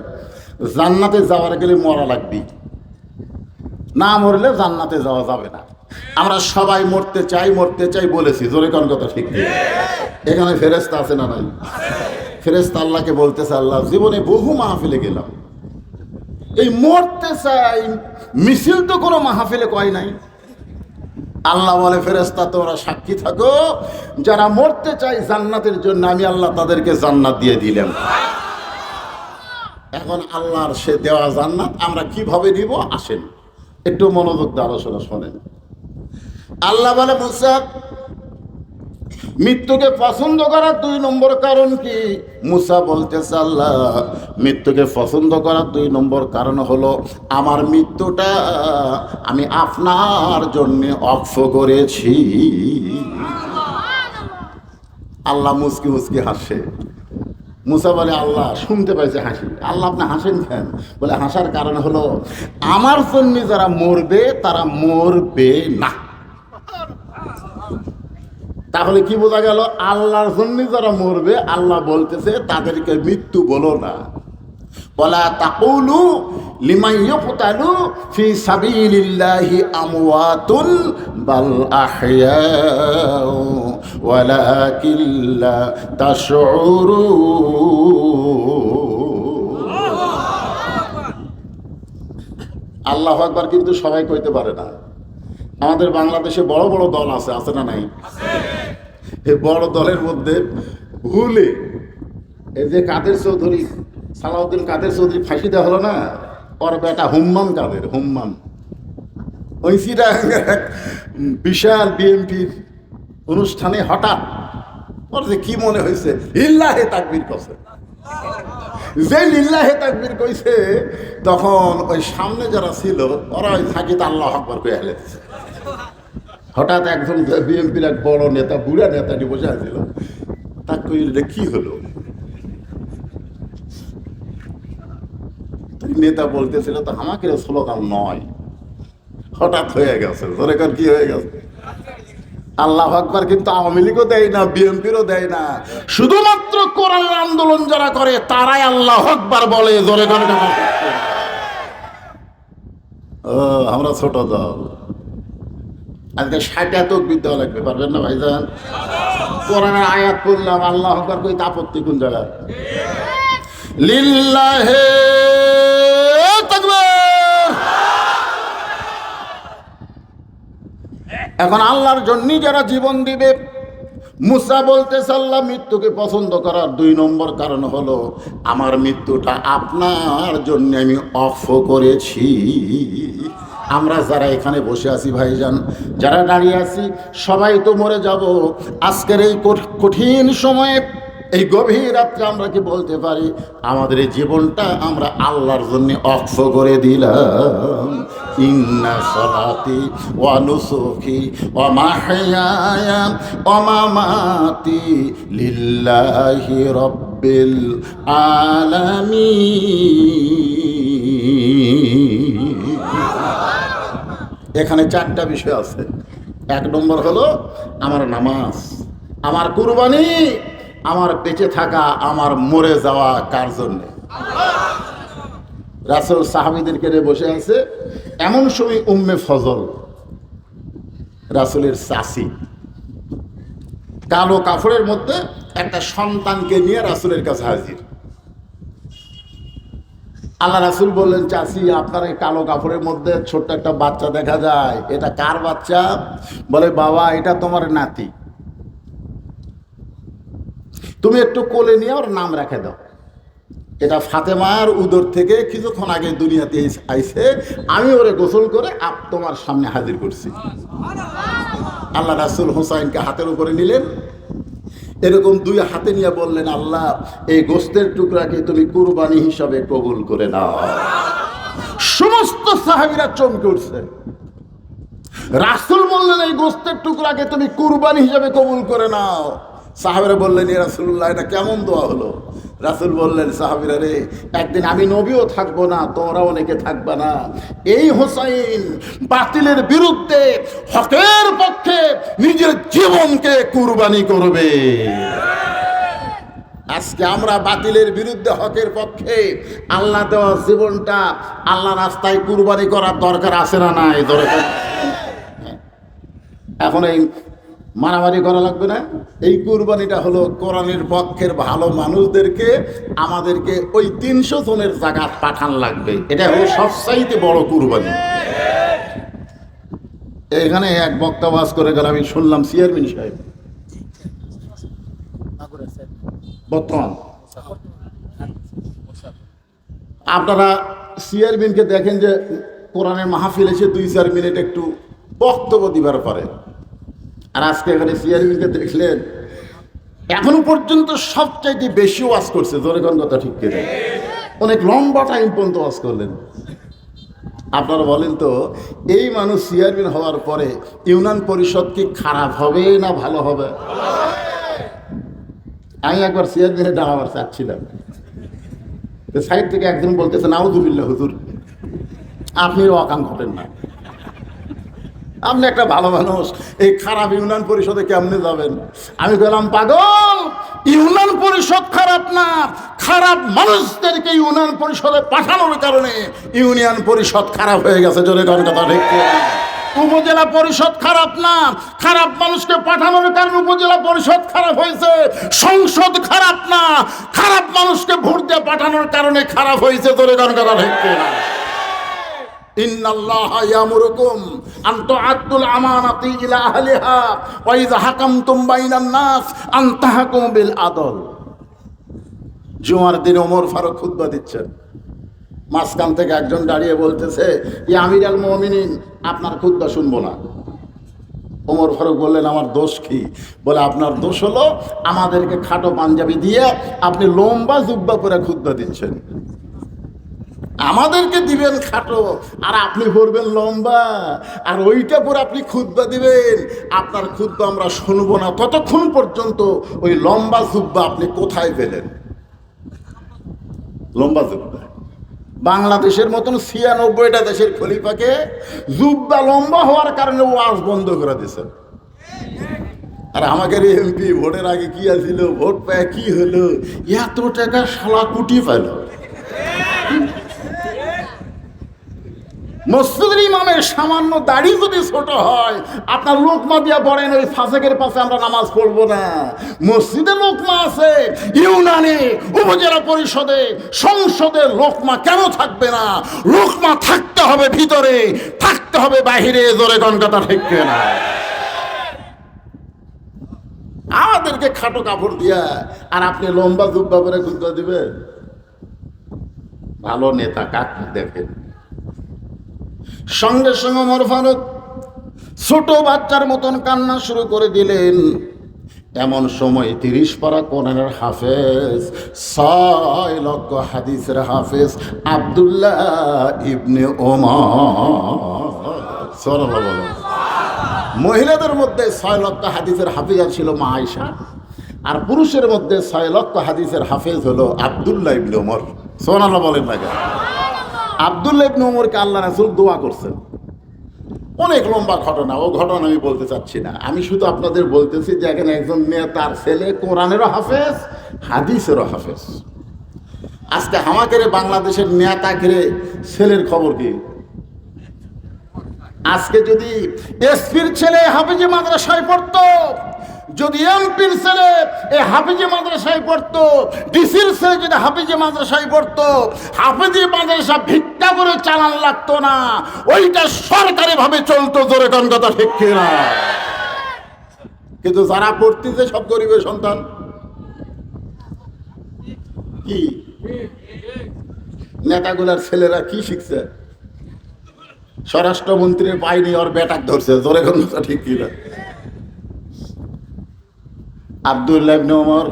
Speaker 1: জান্নাতে যাওয়ার গেলে মরা লাগবে, না মরলে জান্নাতে যাওয়া যাবে না। আমরা সবাই মরতে চাই, মরতে চাই বলেছি। জোরে কোন কথা ঠিক নেই? এখানে ফেরেশতা আছে না নাই? ফেরেশতা আল্লাহকে বলতেছে, আল্লাহ জীবনে বহু মাহফিলে গেলাম, এই মরতে চাই মিছিল তো কোনো মাহফিলে কয় নাই। আল্লাহ বলে, ফেরেশতা তোমরা সাক্ষী থাকো, যারা মরতে চাই জান্নাতের জন্য, আমি আল্লাহ তাদেরকে জান্নাত দিয়ে দিলাম। এখন আল্লাহর সে দেওয়া জান্নাত আমরা কিভাবে নিব, আসেন একটু মনোযোগ দিয়ে আলোচনা শোনেন। আল্লাহ বলে, মুসা মৃত্যুকে পছন্দ করার 2 নম্বর কারণ কি? মুসা বলতেছে, আল্লাহ মৃত্যুকে পছন্দ করার 2 নম্বর কারণ হলো, আমার মৃত্যুটা আমি আপনার জন্য অক্ষ করেছি। আল্লাহ মুসকি মুসকি হাসে। মুসা বলে, আল্লাহ শুনতে পাইছে হাসি। আল্লাহ আপনি হাসেন কেন? বলে, হাসার কারণ হলো আমার জন্য যারা মরবে তারা মরবে না। তাহলে কি বোঝা গেল? আল্লাহর জন্য যারা মরবে, আল্লাহ বলতেছে তাদেরকে মৃত্যু বলো না, ওয়ালা তাকুলু লিমান ইউকতালু ফি সাবিলিল্লাহি আমওয়াতুন বাল আহইয়াউ ওয়ালাকিন লা তাশউরুন। আল্লাহু আকবার কিন্তু সবাই কইতে পারে না। আমাদের বাংলাদেশে বড় বড় দল আছে, আছে না নাই? এই বড় দলের মধ্যে ভুলে এই যে কাদের চৌধুরী, সালাউদ্দিন কাদের চৌধুরী ফাঁসি দেওয়া হলো না, ওর বেটা হুম্মাম কাদের, হুম্মাম ওই বিশাল বিএনপির অনুষ্ঠানে হঠাৎ ওর যে কি মনে হয়েছে লিল্লাহে তাকবীর কইছে। যে লিল্লাহে তাকবীর কইছে তখন ওই সামনে যারা ছিল ওরা ওই থাকিতে আল্লাহু আকবার কইয়া ফেলেছে। হঠাৎ একজন বিএনপির এক বড় নেতা, বুড়া নেতাটি বসে আছিল, তাকে কইল এটা কি হলো? নেতা বলতেছিল তো আমাকে স্লোগান নয়, হঠাৎ হয়ে গেছে। ধরেকার কি হয়ে গেছে? আল্লাহু আকবার কিন্তু আওয়ামী লীগও দেয় না, বিএনপিরও দেয় না, শুধুমাত্র কোরআনের আন্দোলন যারা করে তারাই আল্লাহু আকবার বলে। জোরে করে আমরা ছোট দল, আজকে 60 তাকবীর দেওয়া লাগবে, পারবেন না ভাইজান? কোরআনের আয়াত পড়লাম, আল্লাহু আকবার কই আপত্তি কোন জায়গায়? লিল্লাহে তাকবীর। এখন আল্লাহর জন্য যারা জীবন দিবে, মুসা বলতেছে আল্লাহ মৃত্যুকে পছন্দ করার 2 নম্বর কারণ হলো আমার মৃত্যুটা আপনার জন্য আমি অফ করেছি। আমরা যারা এখানে বসে আছি ভাইজান, যারা দাঁড়িয়ে আছি, সবাই তো মরে যাব। আজকের এই কঠিন সময়ে, এই গভীর রাত্রে আমরা কি বলতে পারি আমাদের এই জীবনটা আমরা আল্লাহর জন্য অক্ষ করে দিলাম? ইন্না সালাতি ওয়া নুসুকি ওয়া মাহইয়ায়া ওয়া মামাতি লিল্লাহি রাব্বিল আলামিন। এখানে 4টা বিষয় আছে। 1 নম্বর হলো আমার নামাজ, আমার কুরবানি, আমার বেঁচে থাকা, আমার মরে যাওয়া কার জন্য? রাসূল সাহাবীদেরকে নিয়ে বসে আছে। এমন সময় উম্মে ফজল, রাসূলের চাচি, কালো কাপড়ের মধ্যে একটা সন্তানকে নিয়ে রাসূলের কাছে হাজির। আল্লাহ রাসূল বললেন, চাচি আপনার এই কালো কাপড়ের মধ্যে ছোট্ট একটা বাচ্চা দেখা যায়, এটা কার বাচ্চা? বলে বাবা এটা তোমার নাতি, তুমি একটু কোলে নিয়ে ওর নাম রেখে দাও। এটা ফাতেমার উদর থেকে কিছুক্ষণ আগে দুনিয়াতে আইছে, আমি ওরে গোসল করে তোমার সামনে হাজির করছি। আল্লাহ রাসূল হুসাইনকে হাতের উপরে নিলেন, এরকম 2 হাতে নিয়ে বললেন, আল্লাহ এই গোস্তের টুকরাকে তুমি কুরবানি হিসাবে কবুল করে নাও। সমস্ত সাহাবীরা চমকে উঠছে। রাসূল বললেন এই গোস্তের টুকরাকে তুমি কুরবানি হিসাবে কবুল করে নাও। সাহাবীরা বললেন, ইয়া রাসূলুল্লাহ এটা কেমন দোয়া হলো? রাসূল বললেন, সাহাবীরা রে, একদিন আমি নবীও থাকবো না, তোমরা অনেকে থাকবা না, এই হোসাইন বাতিলের বিরুদ্ধে হকের পক্ষে নিজের জীবনকে কুরবানি করবে। আজকে আমরা বাতিলের বিরুদ্ধে হকের পক্ষে আল্লাহ দেওয়া জীবনটা আল্লাহ রাস্তায় কুরবানি করার দরকার আছে না নাই? দরকার। এখন এই মারামারি করা লাগবে না। এই কুরবানিটা হলো কোরআনের পক্ষের ভালো মানুষদেরকে আমাদেরকে ওই 300 জনের জাকাত পাঠান লাগবে। এটা হলো সবচাইতে বড় কুরবানি। এখানে এক বক্তা ওয়াজ করে গেল, আমি শুনলাম চেয়ারম্যান সাহেব বর্তমান, আপনারা চেয়ারম্যানকে দেখেন যে কোরআনের মাহফিল এসে 2-4 মিনিট একটু বক্তব্য দিবার পারে। আর আজকে এখানে চেয়ারম্যানকে দেখলেন এখনো পর্যন্ত সবচাইতে বেশি ওয়াজ করছে। জোরে কোন কথা ঠিক করে অনেক লম্বা টাইম পর্যন্ত ওয়াজ করলেন। আপনারা বলেন তো, এই মানুষ চেয়ারম্যান হওয়ার পরে ইউনিয়ন পরিষদ কি খারাপ হবে না ভালো হবে? আমি একবার চেয়ারম্যানে দাঁড়াবার চাচ্ছিলাম, সাইড থেকে একজন বলতেছে নাউযুবিল্লাহ হুজুর আপনি অকাম ঘটেন না। আপনি একটা ভালো মানুষ, এই খারাপ ইউনিয়ন পরিষদে কেমনে যাবেন? আমি বললাম, পাগল, ইউনিয়ন পরিষদ খারাপ না, খারাপ মানুষদেরকে ইউনিয়ন পরিষদে পাঠানোর কারণে ইউনিয়ন পরিষদ খারাপ হয়ে গেছে। জোরে কোন কথা ঠিক কিনা? উপজেলা পরিষদ খারাপ না, খারাপ মানুষকে পাঠানোর কারণে উপজেলা পরিষদ খারাপ হয়েছে। সংসদ খারাপ না, খারাপ মানুষকে ভোট দিয়ে পাঠানোর কারণে খারাপ হয়েছে। জোরে কোন কথা ঠিক কিনা? ইন্নাল্লাহা ইয়ামুরুকুম আন তুআদ্দুল আমানাতি ইলা আহলিহা ওয়া ইযা হাকামতুম বাইনান নাস আন তাহকুমু বিল আদল। জুমার দিন ওমর ফারুক খুতবা দিচ্ছেন, মাঝখান থেকে একজন দাঁড়িয়ে বলতেছে, ইয়া আমির আল মুমিনিন, আপনার খুতবা শুনবো না। ওমর ফারুক বললেন, আমার দোষ কি? বলে, আপনার দোষ হলো আমাদেরকে খাটো পাঞ্জাবি দিয়ে আপনি লম্বা জুব্বা করে খুতবা দিচ্ছেন। আমাদেরকে দিবেন খাটো আর আপনি পড়বেন লম্বা, আর ওইটা পরে আপনি খুতবা দিবেন। আপনার খুতবা আমরা শুনবো না ততক্ষণ পর্যন্ত। ওই লম্বা জুব্বা আপনি কোথায় পেলেন? লম্বা জুব্বা বাংলাদেশের মতন ৯৬টা দেশের খলিফাকে জুব্বা লম্বা হওয়ার কারণে ওয়াজ বন্ধ করে দিয়েছে। আর আমাদের এমপি ভোটের আগে কি আছিল, ভোট পায় কি হলো, এত টাকা শালা কুটি পাইল। মসজিদের ইমামের সামান্য দাড়ি যদি ছোট হয়, আপনার লোকমা দিয়া পড়েন, ওই ফাসেকের পাশে আমরা নামাজ পড়বো না। মসজিদে লোকমা আছে, ইউনিয়নে, উপজেলা পরিষদে, সংসদে লোকমা কেন থাকবে না? লোকমা থাকতে হবে ভিতরে, থাকতে হবে বাহিরে। জোরে কোন কথা ঠিক না? আমাদেরকে খাটো কাপড় দিয়া আর আপনি লম্বা জুব্বা করে খুতবা দিবেন? ভালো নেতা কাকে দেখেন? সঙ্গে সঙ্গে ওমর ফারুক ছোট বাচ্চার মতন কান্না শুরু করে দিলেন। এমন সময় ৩০ পারা কোরআনের হাফেজ, ৬ লক্ষ হাদিসের হাফেজ আব্দুল্লাহ ইবনে ওমর সাল্লাল্লাহু আলাইহি ওয়াসাল্লাম। মহিলাদের মধ্যে ৬ লক্ষ হাদিসের হাফেজা ছিল মা আয়েশা, আর পুরুষের মধ্যে ৬ লক্ষ হাদিসের হাফেজ হলো আব্দুল্লাহ ইবনে ওমর। সুবহানাল্লাহ বলেন না কেন? আব্দুল্লাহ ইবনে ওমরকে আল্লাহ রাসূল দোয়া করছেন। অনেক লম্বা ঘটনা, ও ঘটনা আমি বলতে চাচ্ছি না। আমি শুধু আপনাদের বলতেছি যে এখানে একজন মেয়ে, তার ছেলে কোরআনেরও হাফেজ, হাদিসেরও হাফেজ। আজকে আমাদের বাংলাদেশের নেতাগিরে ছেলের খবর কি? আজকে যদি এসপির ছেলে হাফেজে মাদ্রাসায় পড়তো, যদি এমপির ছেলে এই হাফেজে মাদ্রাসায় পড়তো, ডিসির ছেলে যদি হাফেজে মাদ্রাসায় পড়তো, হাফেজে মাদ্রাসা ভিক্ষা করে চালান লাগতো না, ওইটা সরকারি ভাবে চলতো। জোরে কোন কথা ঠিক কিনা? কিন্তু যারা পড়তেছে সব গরিবের সন্তান। কি নেতাগুলার ছেলেরা কি শিখছে? স্বরাষ্ট্রমন্ত্রীর পাইনি ওর বেটাক ধরছে। জোরে কোন কথা ঠিক কিনা? আব্দুল্লাহ ইবনে ওমর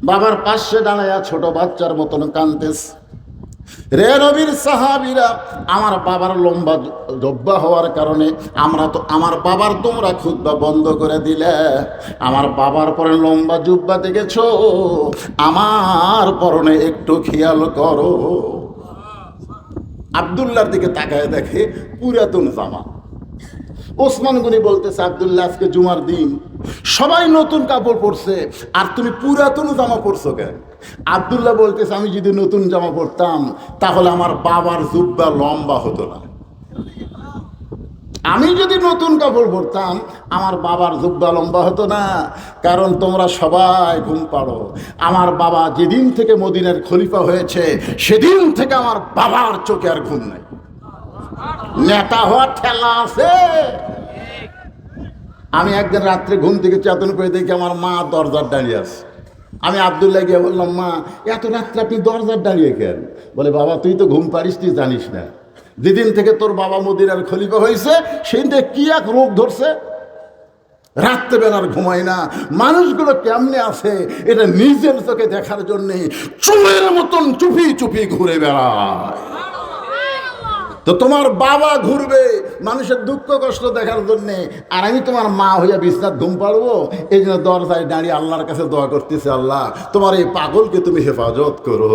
Speaker 1: বাবার পাশে দাঁড়ায়া ছোট বাচ্চার মতন কাঁদতেছে। রে নবীর সাহাবীরা, আমার বাবার লম্বা জব্বা হওয়ার কারণে আমার বাবার তোমরা খুতবা বন্ধ করে দিলে। আমার বাবার পরে লম্বা জুব্বা দেখেছো, আমার পরনে একটু খেয়াল করো। আব্দুল্লাহর দিকে তাকায় দেখে পুরাতন জামা। ওসমান গনি বলতেছে, আব্দুল্লাহ আজকে জুমার দিন, সবাই নতুন কাপড় পরছে আর তুমি পুরাতন জামা পরছো কেন? আব্দুল্লাহ বলতেছে, আমি যদি নতুন জামা পরতাম তাহলে আমার বাবার জুব্বা লম্বা হতো না। আমি যদি নতুন কাপড় পরতাম আমার বাবার জুব্বা লম্বা হতো না। কারণ তোমরা সবাই ঘুম পাড়ো, আমার বাবা যেদিন থেকে মদিনার খলিফা হয়েছে সেদিন থেকে আমার বাবার চোখে আর ঘুম নাই। নেতা হওয়ার ঠেলা আছে। আমি একদিন রাত্রে ঘুম থেকে চেতন করে দেখি আমার মা দরজার দাঁড়িয়ে আছে। আমি আব্দুল্লাহ গিয়ে বললাম, মা এত রাত্রে আপনি দরজার দাঁড়িয়ে কেন? বলে, বাবা তুই তো ঘুম পারিস, তুই জানিস না, যেদিন থেকে তোর বাবা মদিনার খলিফা হয়েছে সেদিন থেকে কি এক রোগ ধরছে, রাত্রেবেলার ঘুমায় না। মানুষগুলো কেমনে আছে এটা নিজের চোখে দেখার জন্যে চোরের মতন চুপি চুপি ঘুরে বেড়ায়। তো তোমার বাবা ঘুরবে মানুষের দুঃখ কষ্ট দেখার জন্যে, আর আমি তোমার মা হইয়া বিছনার ঘুম পাড়বো? এই জন্য দরজায় দাঁড়িয়ে আল্লাহর কাছে দোয়া করতেছে, আল্লাহ তোমার এই পাগলকে তুমি হেফাজত করো।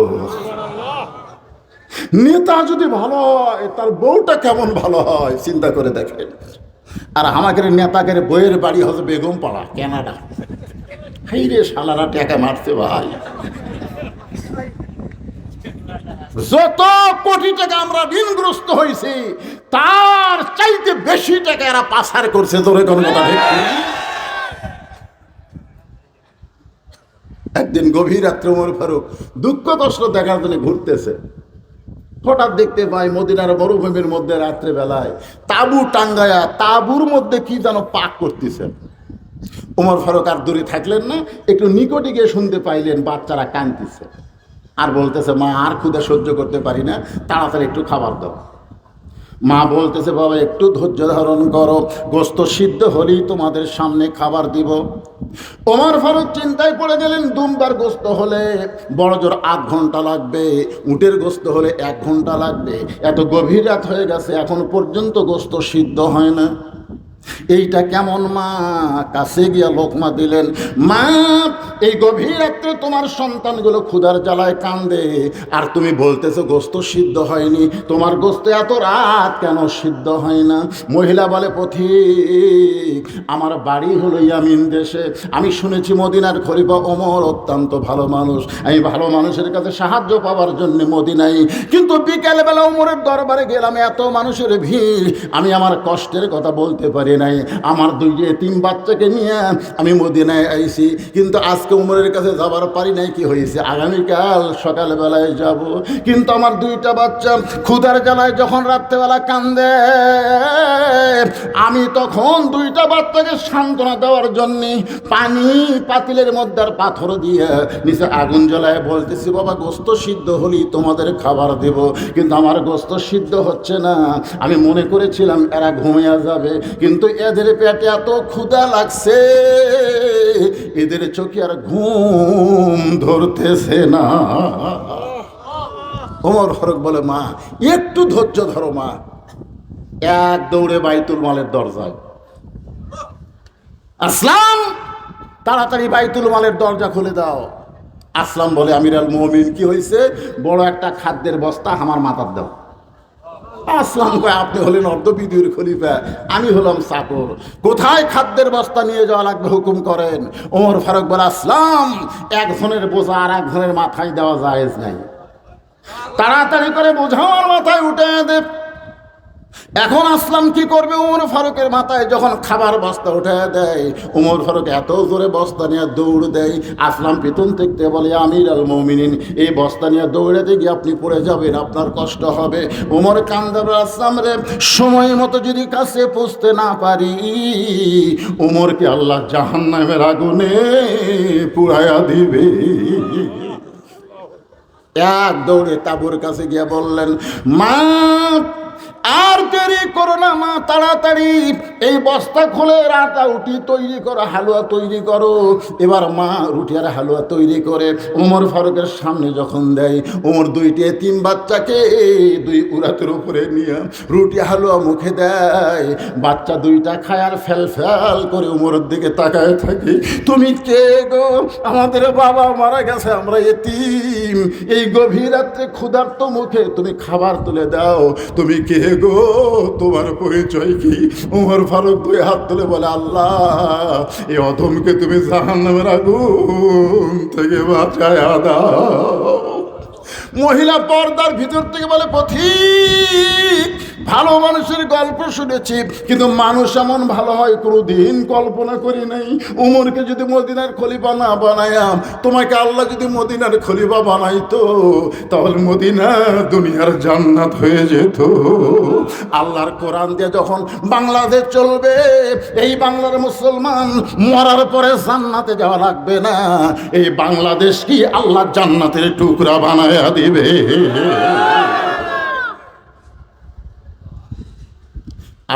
Speaker 1: নেতা যদি ভালো হয় তার বউটা কেমন ভালো হয় চিন্তা করে দেখেন। আর আমাকে নেতাকে বইয়ের বাড়ি হচ্ছে বেগম পাড়া, কানাডা। হাই রে শালারা টাকা মারছে ভাই। যত কোটি টাকা আমরা ঋণগ্রস্ত হয়েছি তার চাইতে বেশি টাকা এরা পাচার করছে। তোরে কোন কথা ঠিক? একদিন গভীর রাত্রে ওমর ফারুক দুঃখ কষ্ট দেখার জন্য ঘুরতেছে। হঠাৎ দেখতে পাই মদিনার মরুভূমির মধ্যে রাত্রে বেলায় তাঁবু টাঙ্গায়া তাঁবুর মধ্যে কি যেন পাক করতেছে। ওমর ফারুক আর দূরে থাকলেন না, একটু নিকটে গিয়ে শুনতে পাইলেন বাচ্চারা কাঁদতেছে আর বলতেছে, মা আর ক্ষুধা সহ্য করতে পারি না, তাড়াতাড়ি একটু খাবার দাও। মা বলতেছে, বাবা একটু ধৈর্য ধারণ করো, গোস্ত সিদ্ধ হলেই তোমাদের সামনে খাবার দিব। ওমর ফারুক চিন্তায় পড়ে গেলেন, দুমবার গোস্ত হলে বড় জোর 8 ঘন্টা লাগবে, উটের গোস্ত হলে 1 ঘন্টা লাগবে। এত গভীর রাত হয়ে গেছে, এখন পর্যন্ত গোস্ত সিদ্ধ হয় না। এইটা কেমন মা? কাছে গিয়া লোকমা দিলেন। মা, এই গভীর রাত্রে তোমার সন্তানগুলো ক্ষুধার জ্বালায় কান্দে, আর তুমি বলতেছো গোস্ত সিদ্ধ হয়নি। তোমার গোস্ত এত রাত কেন সিদ্ধ হয় না? মহিলা বলে, পথিক, আমার বাড়ি হলো ইয়ামিন দেশে। আমি শুনেছি মদিনার খলিফা ওমর অত্যন্ত ভালো মানুষ। আমি ভালো মানুষের কাছে সাহায্য পাওয়ার জন্য মদিনায়, কিন্তু বিকেলবেলা ওমরের দরবারে গেলাম, এত মানুষের ভিড়, আমি আমার কষ্টের কথা বলতে পারি নাই। আমার 2 এতিম বাচ্চাকে নিয়ে আমি মদিনায় আইছি, কিন্তু আজকে ওমরের কাছে যাবার পারি নাই। কি হয়েছে? আগামীকাল সকালবেলায় যাব। কিন্তু আমার 2টা বাচ্চা ক্ষুধার জ্বালায় যখন রাত্রেবেলা কান্দে, আমি তখন 2টা বাচ্চাকে সান্ত্বনা দেওয়ার জন্য পানি পাতিলের মধ্যে আর পাথর দিয়ে নিচে আগুন জ্বালায় বলতেছি, বাবা গোস্ত সিদ্ধ হলেই তোমাদের খাবার দেব, কিন্তু আমার গোস্ত সিদ্ধ হচ্ছে না। আমি মনে করেছিলাম এরা ঘুমিয়ে যাবে, কিন্তু এদের পেটে এত ক্ষুধা লাগছে, এদের চোখে আর ঘুম ধরতেছে না। ওমর ফারুক বলে, মা একটু ধৈর্য ধরো মা। এক দৌড়ে বাইতুল মালের দরজায়। আসলাম, তাড়াতাড়ি বাইতুল মালের দরজা খুলে দাও। আসলাম বলে, আমির আল মুমিন কি হয়েছে? বড় একটা খাদ্যের বস্তা আমার মাথার দাও। আসলাম কয়, আপনি হলেন অর্ধবিদুর খলিফা, আমি হলাম চাকর, কোথায় খাদ্যের বস্তা নিয়ে যাওয়া লাগবে হুকুম করেন। ওমর ফারুক বলে, আসলাম, একজনের বোঝা আর একজনের মাথায় দেওয়া জায়েজ নাই, তাড়াতাড়ি করে বোঝা আমার মাথায় উঠে দে। এখন আসলাম কি করবে? ওমর ফারুকের মাথায় যখন খাবার বস্তা উঠে দেয়, ওমর ফারুক এত জোরে বস্তা নিয়ে দৌড় দেয়। আসলাম পিছন থেকে বলে, আমির আল মুমিনিন, এই বস্তা নিয়ে দৌড়াতে গিয়ে আপনি পড়ে যাবেন, আপনার কষ্ট হবে। ওমর কান্দাবে, আসলাম রে, সময় মতো যদি কাছে পৌঁছতে না পারি, ওমরকে আল্লাহ জাহান্নামের আগুনে পুড়াইয়া দিবে। এক দৌড়ে তাঁবুর কাছে গিয়ে বললেন, মা আর দেরি করো না মা, তাড়াতাড়ি এই বস্তা খুলে আটা রুটি তৈরি করো, হালুয়া তৈরি করো। এবার মা রুটি আর হালুয়া তৈরি করে ওমর ফারুকের সামনে যখন দেয়, ওমর 2টি এতিম বাচ্চাকে 2 উরাতের উপরে নিয়ে রুটি হালুয়া মুখে দেয়। বাচ্চা 2টা খায় আর ফেল ফেল করে ওমরের দিকে তাকায় থাকে। তুমি কে গো? আমাদের বাবা মারা গেছে, আমরা এতিম, এই গভীর রাত্রে ক্ষুধার্ত মুখে তুমি খাবার তুলে দাও, তুমি কে গো? তোমার পরিচয় কি? ওমর ফারুক 2 হাত তুলে বলে, আল্লাহ, এই অধমকে তুমি জাহান্নামের আগুন থেকে বাঁচায়া দাও। মহিলা পর্দার ভিতর থেকে বলে, পথিক, ভালো মানুষের গল্প শুনেছি, কিন্তু মানুষ এমন ভালো হয় কোনোদিন কল্পনা করি নাই। উমরকে যদি মদিনার খলিফা না বানায়াম, তোমাকে আল্লাহ যদি মদিনার খলিফা বানাইতো, তাহলে মদিনা দুনিয়ার জান্নাত হয়ে যেত। আল্লাহর কোরআন দিয়ে যখন বাংলাদেশ চলবে, এই বাংলার মুসলমান মরার পরে জান্নাতে যাওয়া লাগবে না, এই বাংলাদেশ কি আল্লাহ জান্নাতের টুকরা বানায়া দিবে।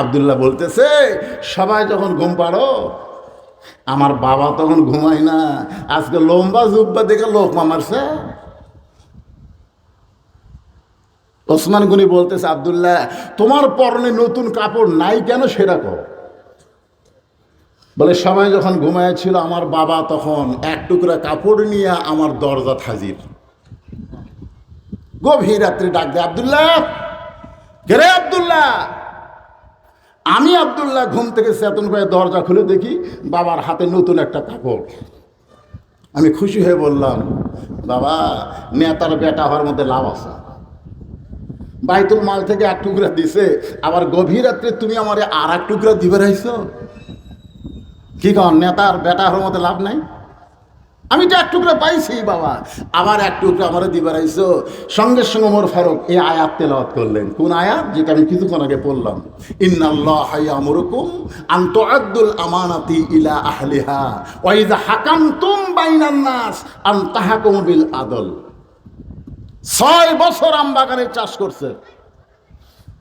Speaker 1: আব্দুল্লাহ বলতেছে, সবাই যখন ঘুম পাড়ো, আমার বাবা তখন ঘুমায় না। আজকে লম্বা জুব্বা দেখে লোক মারছে। ওসমান গনি বলতেছে, আব্দুল্লাহ, তোমার পরনে নতুন কাপড় নাই কেন সেটা কও। বলে, সবাই যখন ঘুমাইছিল, আমার বাবা তখন 1 টুকরা কাপড় নিয়ে আমার দরজা হাজির। গভীর রাত্রে ডাক দে, আব্দুল্লাহ, কে রে আব্দুল্লাহ? আমি আব্দুল্লাহ ঘুম থেকে চেতন হয়ে দরজা খুলে দেখি বাবার হাতে নতুন একটা কাপড়। আমি খুশি হয়ে বললাম, বাবা নেতার বেটা হওয়ার মধ্যে লাভ আছে। বাইতুল মাল থেকে এক টুকরা দিছে, আবার গভীর রাত্রে তুমি আমার আর এক টুকরা দিবে রাইছো। কি কন, নেতার বেটা হওয়ার মধ্যে লাভ নাই? আমি তো এক টুকরা পাইছি বাবা, আবার এক টুকরা আমার দিবে রাইছো। সঙ্গে সঙ্গে ওমর ফারুক এই আয়াত তেলাওয়াত করলেন। কোন আয়াত? যেটা আমি কিছুক্ষণ আগে বললাম, ইন্নাল্লাহা ইয়ামুরুকুম আন তুআদ্দুল আমানাতি ইলা আহলিহা ওয়া ইযা হাকামতুম বাইনান নাস আন তাহকুমু বিল আদল। 6 বছর আম বাগানের চাষ করছে।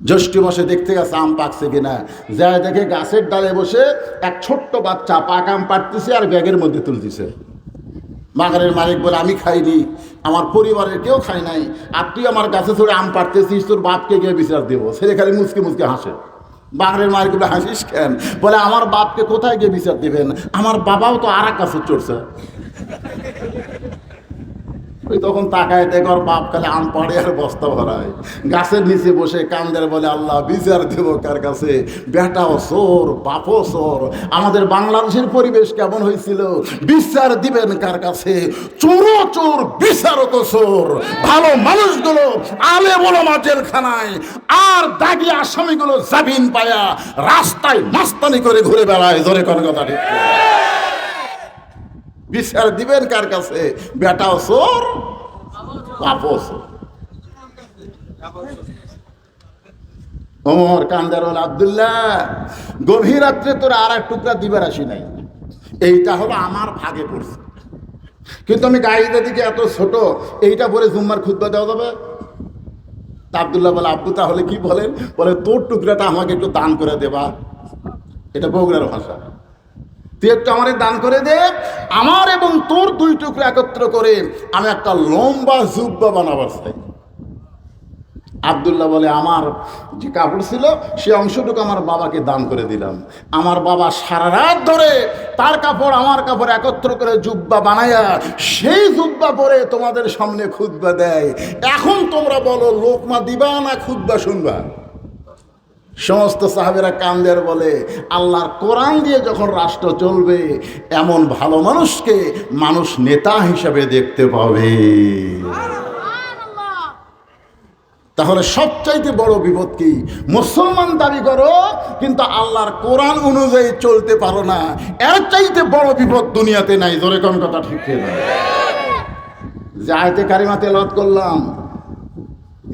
Speaker 1: জ্যৈষ্ঠ মাসে দেখতে গেছে আম পাকছে কিনা, যায় দেখে গাছের ডালে বসে এক ছোট্ট বাচ্চা পাক আম পাড়তেছে আর ব্যাগের মধ্যে তুলতেছে। বাগানের মালিক বলে, আমি খাইনি, আমার পরিবারের কেউ খায় নাই, আর তুই আমার গাছে চড়ে আম পাড়তেছিস, তোর বাপকে গিয়ে বিচার দেবো। ছেলে খালি মুচকে মুচকে হাসে। বাগানের মালিক বলে, হাসিস কেন? বলে, আমার বাপকে কোথায় গিয়ে বিচার দিবেন, আমার বাবাও তো আর এক গাছে চড়ছে। ওই তখন তাকায় দেখে ওর বাপ খালি আম পাড়ে আর বস্তা ভরায়, গাছের নিচে বসে কান্দের, বলে, আল্লাহ বিচার দেব কার কাছে? বেটাও চোর, বাপও চোর। আমাদের বাংলাদেশের পরিবেশ কেমন হয়েছিল? বিচার দিবেন কার কাছে? চোরও চোর, বিচারকও চোর। ভালো মানুষগুলো আলেম ওলামা জেলখানায়, আর দাগি আসামিগুলো জামিন পায়া রাস্তায় মাস্তানি করে ঘুরে বেড়ায়। জোরে কোন কথা ঠিক? বিচার দিবেন কার কাছে? বেটাও চোর, বাপও চোর। ওমর কান্দার বলে, আব্দুল্লাহ গভীর রাত্রে তোর আর এক টুকরা দিবার আসি নাই, এইটা হলো আমার ভাগে পড়ছে, কিন্তু আমি গাইদের দিকে এত ছোট, এইটা পরে জুম্মার খুতবা দেওয়া যাবে? তা আব্দুল্লাহ বলে, আব্বু তাহলে কি বলেন? বলে, তোর টুকরাটা আমাকে একটু দান করে দেবা। এটা বগুড়ার ভাষা। তুই একটু আমারে দান করে দে, আমার এবং তোর 2 টুকরা একত্র করে আমি একটা লম্বা জুব্বা বানাবার চাই। আব্দুল্লাহ বলে, আমার যে কাপড় ছিল সে অংশটুকু আমার বাবাকে দান করে দিলাম। আমার বাবা সারা রাত ধরে তার কাপড় আমার কাপড় একত্র করে জুব্বা বানায়া সেই জুব্বা পরে তোমাদের সামনে খুতবা দেয়। এখন তোমরা বলো, লোকমা দিবা না খুতবা শুনবা? সমস্ত সাহাবেরা কান্দের বলে, আল্লাহর কোরআন দিয়ে যখন রাষ্ট্র চলবে, এমন ভালো মানুষকে মানুষ নেতা হিসেবে দেখতে পাবে। তাহলে সবচাইতে বড় বিপদ কি? মুসলমান দাবি করো কিন্তু আল্লাহর কোরআন অনুযায়ী চলতে পারো না, এর চাইতে বড় বিপদ দুনিয়াতে নাই। জোরে কোন কথা ঠিক না? যে আয়াতে কারিমা তেলাওয়াত করলাম,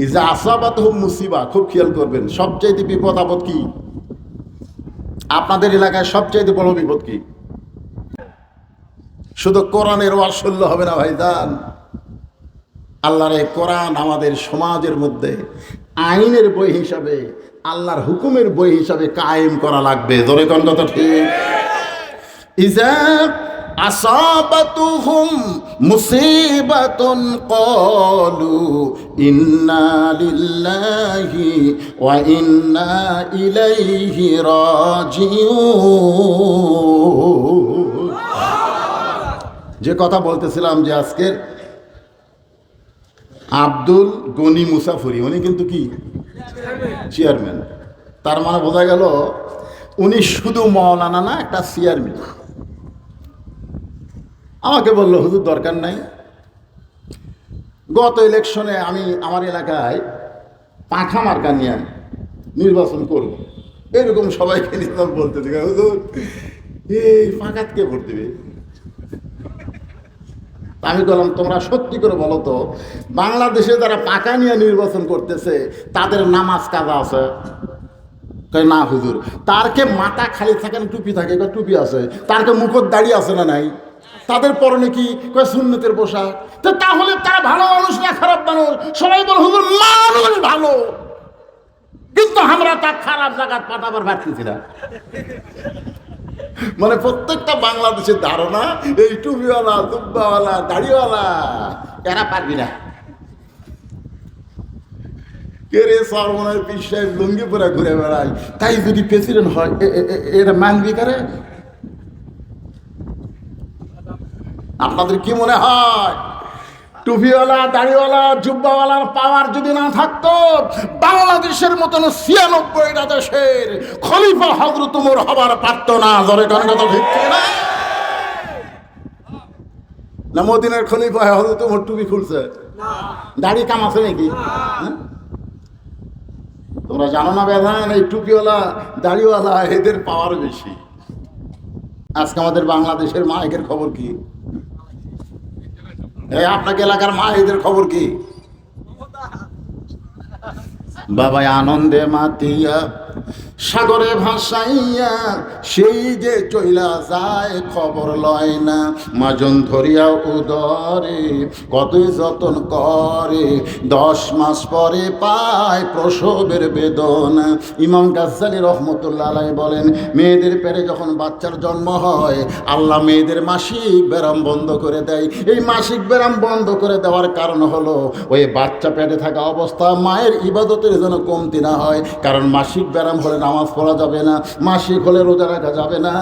Speaker 1: ইজা আসাবাতহুম মুসিবা, খুব খেয়াল করবেন, সবচাইতে বিপদ আপদ কি? আপনাদের এলাকায় সবচাইতে বড় বিপদ কি? শুধু কোরআনের ওয়াজ শুনলে হবে না ভাইজান। আল্লাহর এই কোরআন আমাদের সমাজের মধ্যে আইনের বই হিসাবে, আল্লাহর হুকুমের বই হিসাবে কায়েম করা লাগবে। জোরে কোন কথা ঠিক? ইজা আসাবাতুহুম মুসিবাতুন ক্বালু ইন্না লিল্লাহি ওয়া ইন্না ইলাইহি রাজিউন। যে কথা বলতেছিলাম যে আজকের আব্দুল গনি মুসাফরি, উনি কিন্তু কি চেয়ারম্যান। তার মানে বোঝা গেল উনি শুধু মওলানা না, একটা চেয়ারম্যান। আমাকে বললো, হুজুর দরকার নাই, গত ইলেকশনে আমি আমার এলাকায় পাখা মার্কা নিয়ে নির্বাচন করব, এরকম সবাইকে নির্বাচন বলতে দিকে, হুজুর এই পাখাতকে ভোট দেবে। আমি বললাম, তোমরা সত্যি করে বলো তো, বাংলাদেশে যারা পাকা নিয়ে নির্বাচন করতেছে তাদের নামাজ কাজা আছে? না হুজুর। তারকে মাথা খালি থাকে না টুপি থাকে? টুপি আছে। তারকে মুখত দাঁড়িয়ে আছে না নাই? তাদের পরনে কি সুন্নতের পোশাক? তো তাহলে তারা ভালো মানুষ না খারাপ মানুষ? সবাই বল হুজুর মানুষ ভালো, কিন্তু আমরা তার খারাপ জায়গা পাঠাবার পারতেছি না। মানে প্রত্যেকটা বাংলাদেশের ধারণা এই টুপিওয়ালা, দুব্বাওয়ালা, দাড়িওয়ালা এরা পারবি না। কে রে সর্বনের পিসায় লুঙ্গি পরে ঘুরে বেড়ায়, তাই যদি প্রেসিডেন্ট হয় এরা মানবি কারে? আপনাদের কি মনে হয় টুপিওয়ালা, দাড়িওয়ালা, জুব্বাওয়ালার পাওয়ার যদি না থাকতো, বাংলাদেশ বাংলাদেশের মতন ৯৬টা দেশের খলিফা হযরত ওমর হবার পারত না। ধরে কোন কথা ঠিক না? না মদিনার খলিফা হযরত ওমর টুপি খুলছে, দাড়ি কামাছে নাকি? তোমরা জানো না বেধান, এই টুপিওয়ালা দাড়িওয়ালা এদের পাওয়ার বেশি। আজকে আমাদের বাংলাদেশের মায়েদের খবর কি? এই আপনাকে এলাকার মা এদের খবর কি? বাবা আনন্দে মাতিয়া সাগরে ভাসাইয়া সেই যে চইলা যায় খবর লয় না। মাজন ধরিয়া উদরে কতই যতন করে, 10 মাস পরে পায় প্রসবের বেদনা। ইমাম গাজ্জালী রহমতুল্লাহ আলাইহি বলেন, মেয়েদের পেটে যখন বাচ্চার জন্ম হয় আল্লাহ মেয়েদের মাসিক ব্যারাম বন্ধ করে দেয়। এই মাসিক ব্যারাম বন্ধ করে দেওয়ার কারণ হলো ওই বাচ্চা পেটে থাকা অবস্থা মায়ের ইবাদতের যেন কমতি না হয়। কারণ মাসিক ব্যারাম হলে নামাজ পড়া যাবে না, মাসিক হলে রোজা রাখা যাবে না।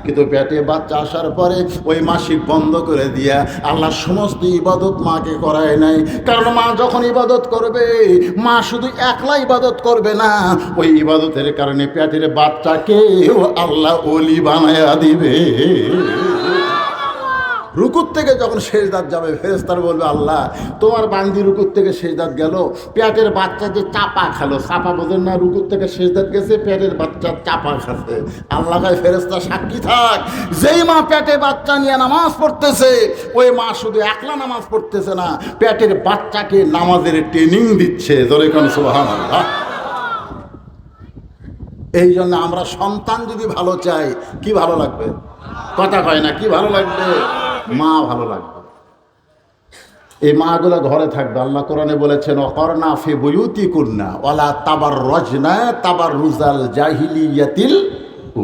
Speaker 1: কিন্তু পেটে বাচ্চা আসার পরে ওই মাসিক বন্ধ করে দিয়া আল্লাহ সমস্ত ইবাদত মাকে করায় নাই। কারণ মা যখন ইবাদত করবে, মা শুধু একলা ইবাদত করবে না, ওই ইবাদতের কারণে পেটের বাচ্চাকে আল্লাহ ওলি বানায়া দিবে। রুকুর থেকে যখন সেজদাত যাবে ফেরেশতারা বলবে, আল্লাহ তোমার বান্দি রুকুর থেকে সেজদাত গেল, পেটের বাচ্চা যে চাপা খালো, চাপা বোঝেন না, রুকুর থেকে সেজদাত গেছে, পেটের বাচ্চা চাপা খাচ্ছে। আল্লাহ কয় ফেরেশতা সাক্ষী থাক, যেই মা পেটে বাচ্চা নিয়ে নামাজ পড়তেছে ওই মা শুধু একলা নামাজ পড়তেছে না, পেটের বাচ্চাকে নামাজের ট্রেনিং দিচ্ছে। জোরে কোন সুবহানাল্লাহ। এই জন্য আমরা সন্তান যদি ভালো চাই, কি ভালো লাগবে? কথা কয় না, কি ভালো লাগবে? মা ভালো লাগবে। এই মাগুলো ঘরে থাকবে। আল্লাহ কোরআনে বলেছেন, অকরনা ফি বুয়ুতিকুন্না ওয়ালা তাবাররাজনা তাবাররুজাল জাহিলিয়াতিল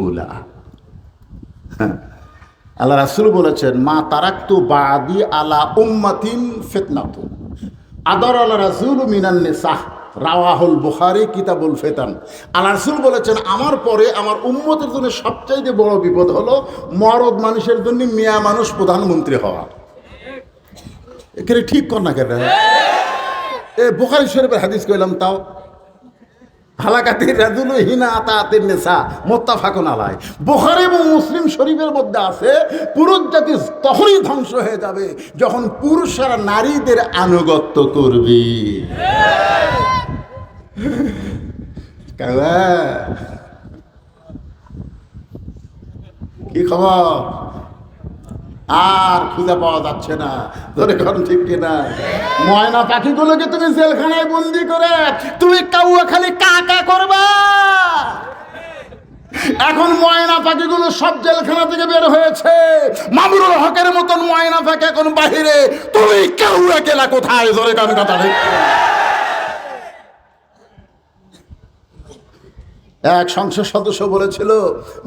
Speaker 1: উলা। আল্লাহ রাসূল বলেছেন, মা তারাকতু বাদি আলা উম্মাতিন ফিতনাতু আদর আলা রাসূল মিনান নিসাহ, রাওয়াহুল বুখারী কিতাবুল ফিতান। আল্লাহ রাসূল বলেছেন, আমার পরে আমার উম্মতের জন্য সবচাইতে বড় বিপদ হলো মরদ মানুষের জন্য মিয়া মানুষ প্রধানমন্ত্রী হওয়া। এখানে ঠিক কর না কেন? এ বুখারী শরীফের হাদিস কইলাম, তাও হালাকাতির রাজুলু হিনা আতাতিন নিসা মুত্তাফাকুন আলাই। বুখারী এবং মুসলিম শরীফের মধ্যে আছে, পুরুষ জাতি তখনই ধ্বংস হয়ে যাবে যখন পুরুষরা নারীদের আনুগত্য করবে। কি খবর? আর খুঁজে পাওয়া যাচ্ছে না। ধরে কোন ঠিক কিনা? ময়না পাখিগুলোকে তুমি জেলখানায় বন্দি করে তুমি কাউয়া খালি কাকা করবা। এখন ময়না পাখিগুলো সব জেলখানা থেকে বের হয়েছে, মামুনুল হকের মতন ময়না পাখি এখন বাহিরে, তুমি কাউয়া কেলা কোথায়? ধরে কোন কথা ঠিক? এক সংসদ সদস্য বলেছিল,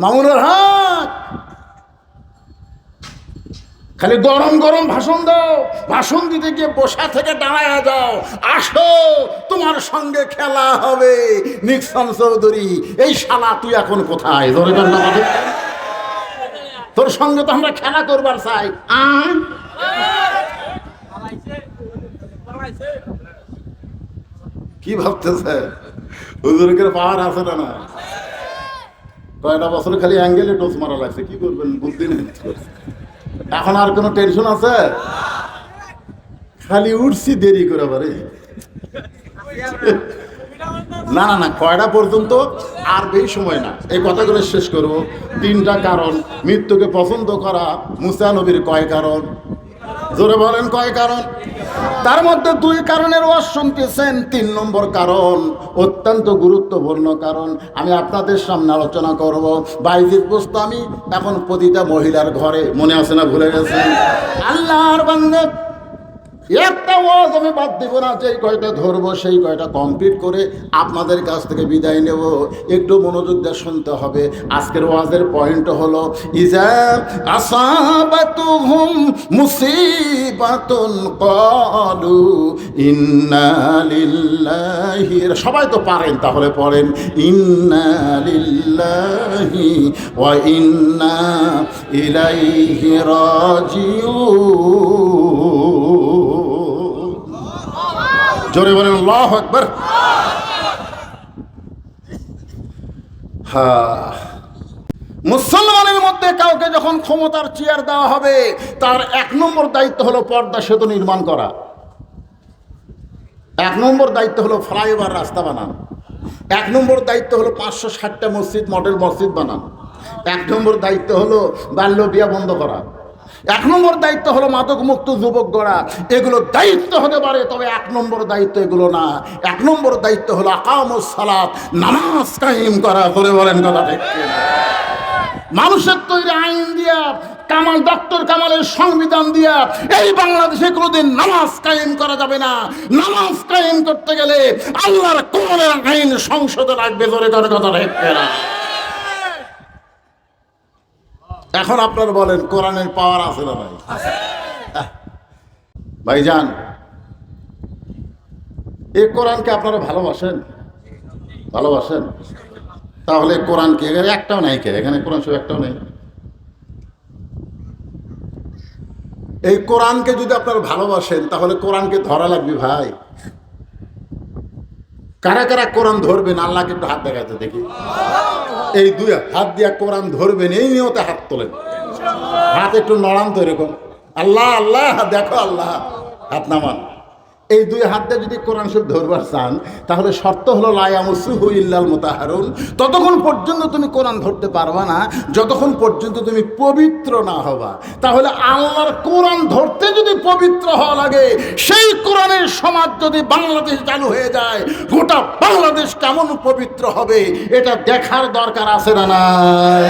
Speaker 1: মামুনুল হক খালি গরম গরম ভাষণ দাও, ভাষণ দিতে গিয়ে বসা থেকে দাঁড়ায় যাও, আসো তোমার সঙ্গে খেলা হবে। নিক্সন চৌধুরী, এই শালা তুই এখন কোথায়? ধরে তোর সঙ্গে তো আমরা খেলা করবার চাই। কি ভাবতেছে? হুজুরকে পাওয়ার আছে না? কয়টা বছর খালি অ্যাঙ্গেলে ডোজ মারা লাগছে, কি করবেন বুদ্ধি নেই। এখন আর কোনো টেনশন আছে? খালি উঠছি দেরি করে পারে। না না না, কয়টা পর্যন্ত আর বেশি সময় না, এই কথাগুলো শেষ করব। 3টা কারণ মৃত্যুকে পছন্দ করা মুসা নবীর কয় কারণ? জোরে বলেন কয় কারণ? তার মধ্যে 2 কারণের ওয়াজ শুনতেছেন। 3 নম্বর কারণ অত্যন্ত গুরুত্বপূর্ণ কারণ আমি আপনাদের সামনে আলোচনা করব। বাইজিদ বুস্তামি এখন প্রতিটা মহিলার ঘরে, মনে আছে না? ভুলে গেছেন? আল্লাহর বান্দা, একটা ওয়াজ আমি বাদ দেব না, যেই কয়টা ধরবো সেই কয়টা কমপ্লিট করে আপনাদের কাছ থেকে বিদায় নেব। একটু মনোযোগ দিয়ে শুনতে হবে। আজকের ওয়াজের পয়েন্ট হলো, ইজা আসাবাতুহুম মুসিবাতুন ক্বালু ইন্না লিল্লাহি। সবাই তো পারেন, তাহলে পড়েন, ইন্না লিল্লাহি ওয়া ইন্না ইলাইহি রাজিউন। জোরে বলেন আল্লাহু আকবার। হ্যাঁ, মুসলমানের মধ্যে কাউকে যখন ক্ষমতার চেয়ার দেওয়া হবে, তার 1 নম্বর দায়িত্ব হলো পর্দা সেতু নির্মাণ করা। 1 নম্বর দায়িত্ব হলো ফ্লাইওভার রাস্তা বানানো। 1 নম্বর দায়িত্ব হলো 560টা মসজিদ, মডেল মসজিদ বানানো। 1 নম্বর দায়িত্ব হলো বাল্য বিয়া বন্ধ করা। 1 নম্বর দায়িত্ব হলো মাদক মুক্ত যুবক গড়া। এগুলো দায়িত্ব হতে পারে, তবে 1 নম্বর দায়িত্ব এগুলো না। 1 নম্বর দায়িত্ব হলো আকামুস সালাত, নামাজ কায়েম করা। করে বলেন কথা ঠিক কিনা? মানুষের তৈরি আইন দিয়া, কামাল, ডক্টর কামালের সংবিধান দিয়া এই বাংলাদেশে কোনোদিন নামাজ কায়েম করা যাবে না। নামাজ কায়েম করতে গেলে আল্লাহর কোরআনের আইন সংসদে রাখবে। ধরে ধরে কথা ঠিক কিনা? এখন আপনারা বলেন, কোরআনের পাওয়ার আছে না ভাই? ভাইজান, এই কোরআনকে আপনারা ভালোবাসেন? ভালোবাসেন? তাহলে কোরআন কি এখানে একটাও নাই? কে এখানে কোরআন সব একটাও নেই? এই কোরআনকে যদি আপনারা ভালোবাসেন, তাহলে কোরআনকে ধরা লাগবে ভাই। কারা কারা কোরআন ধরবেন? আল্লাহকে একটু হাত দেখাতে দেখি। এই 2 হাত দিয়া কোরআন ধরবেন, এই নিয়তে হাত তোলেন। হাত একটু নড়ান তো এরকম, আল্লাহ আল্লাহ, দেখো আল্লাহ, হাত নামান। এই 2 হাত দিয়ে যদি কোরআন শরীফ ধরবার চান, তাহলে শর্ত হলো লা ইয়ামুসুহু ইল্লাল মুতাহহারুন। ততক্ষণ পর্যন্ত তুমি কোরআন ধরতে পারবা না যতক্ষণ পর্যন্ত তুমি পবিত্র না হবা। তাহলে আল্লাহর কোরআন ধরতে যদি পবিত্র হওয়া লাগে, সেই কোরআনের সমাজ যদি বাংলাদেশ চালু হয়ে যায়, গোটা বাংলাদেশ কেমন পবিত্র হবে এটা দেখার দরকার আছে না নাই?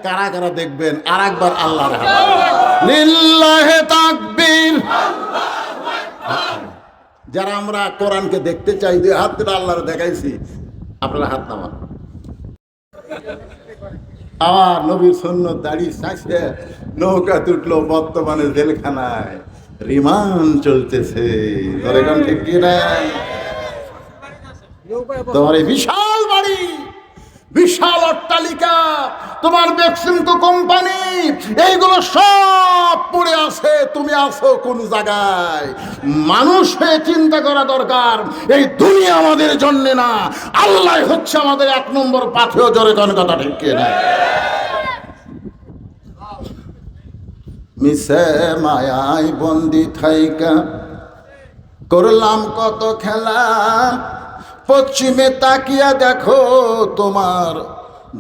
Speaker 1: কারা কারা দেখবেন? আর একবার আল্লাহর হাত। লিল্লাহি তাকবীর। যারা আমরা কোরআনকে দেখতে চাই, 2 হাত ধরে আল্লাহর দেখাইছি, আপনারা হাত নামান। আমার নবীর সুন্নত দাড়ি চাইছে, নৌকা তুটলো বর্তমানে জেলখানায়, রিমান্ড চলতেছে। ঠিক কিনা? তোমার এই বিশাল বাড়ি, বিশাল অট্টালিকা, তোমার বেক্সিমকো কোম্পানি, এইগুলো সব পড়ে আছে। তুমি আছো কোন জায়গায়? মানুষ হয়ে চিন্তা করা দরকার। এই দুনিয়া আমাদের জন্য না, আল্লাহ হচ্ছে আমাদের 1 নম্বর পাথেয়। জোরে কোন কথা ঠিক কিনা? মিশে মায়ায় বন্দি থাইকা করলাম কত খেলা, পশ্চিমে তাকিয়া দেখো তোমার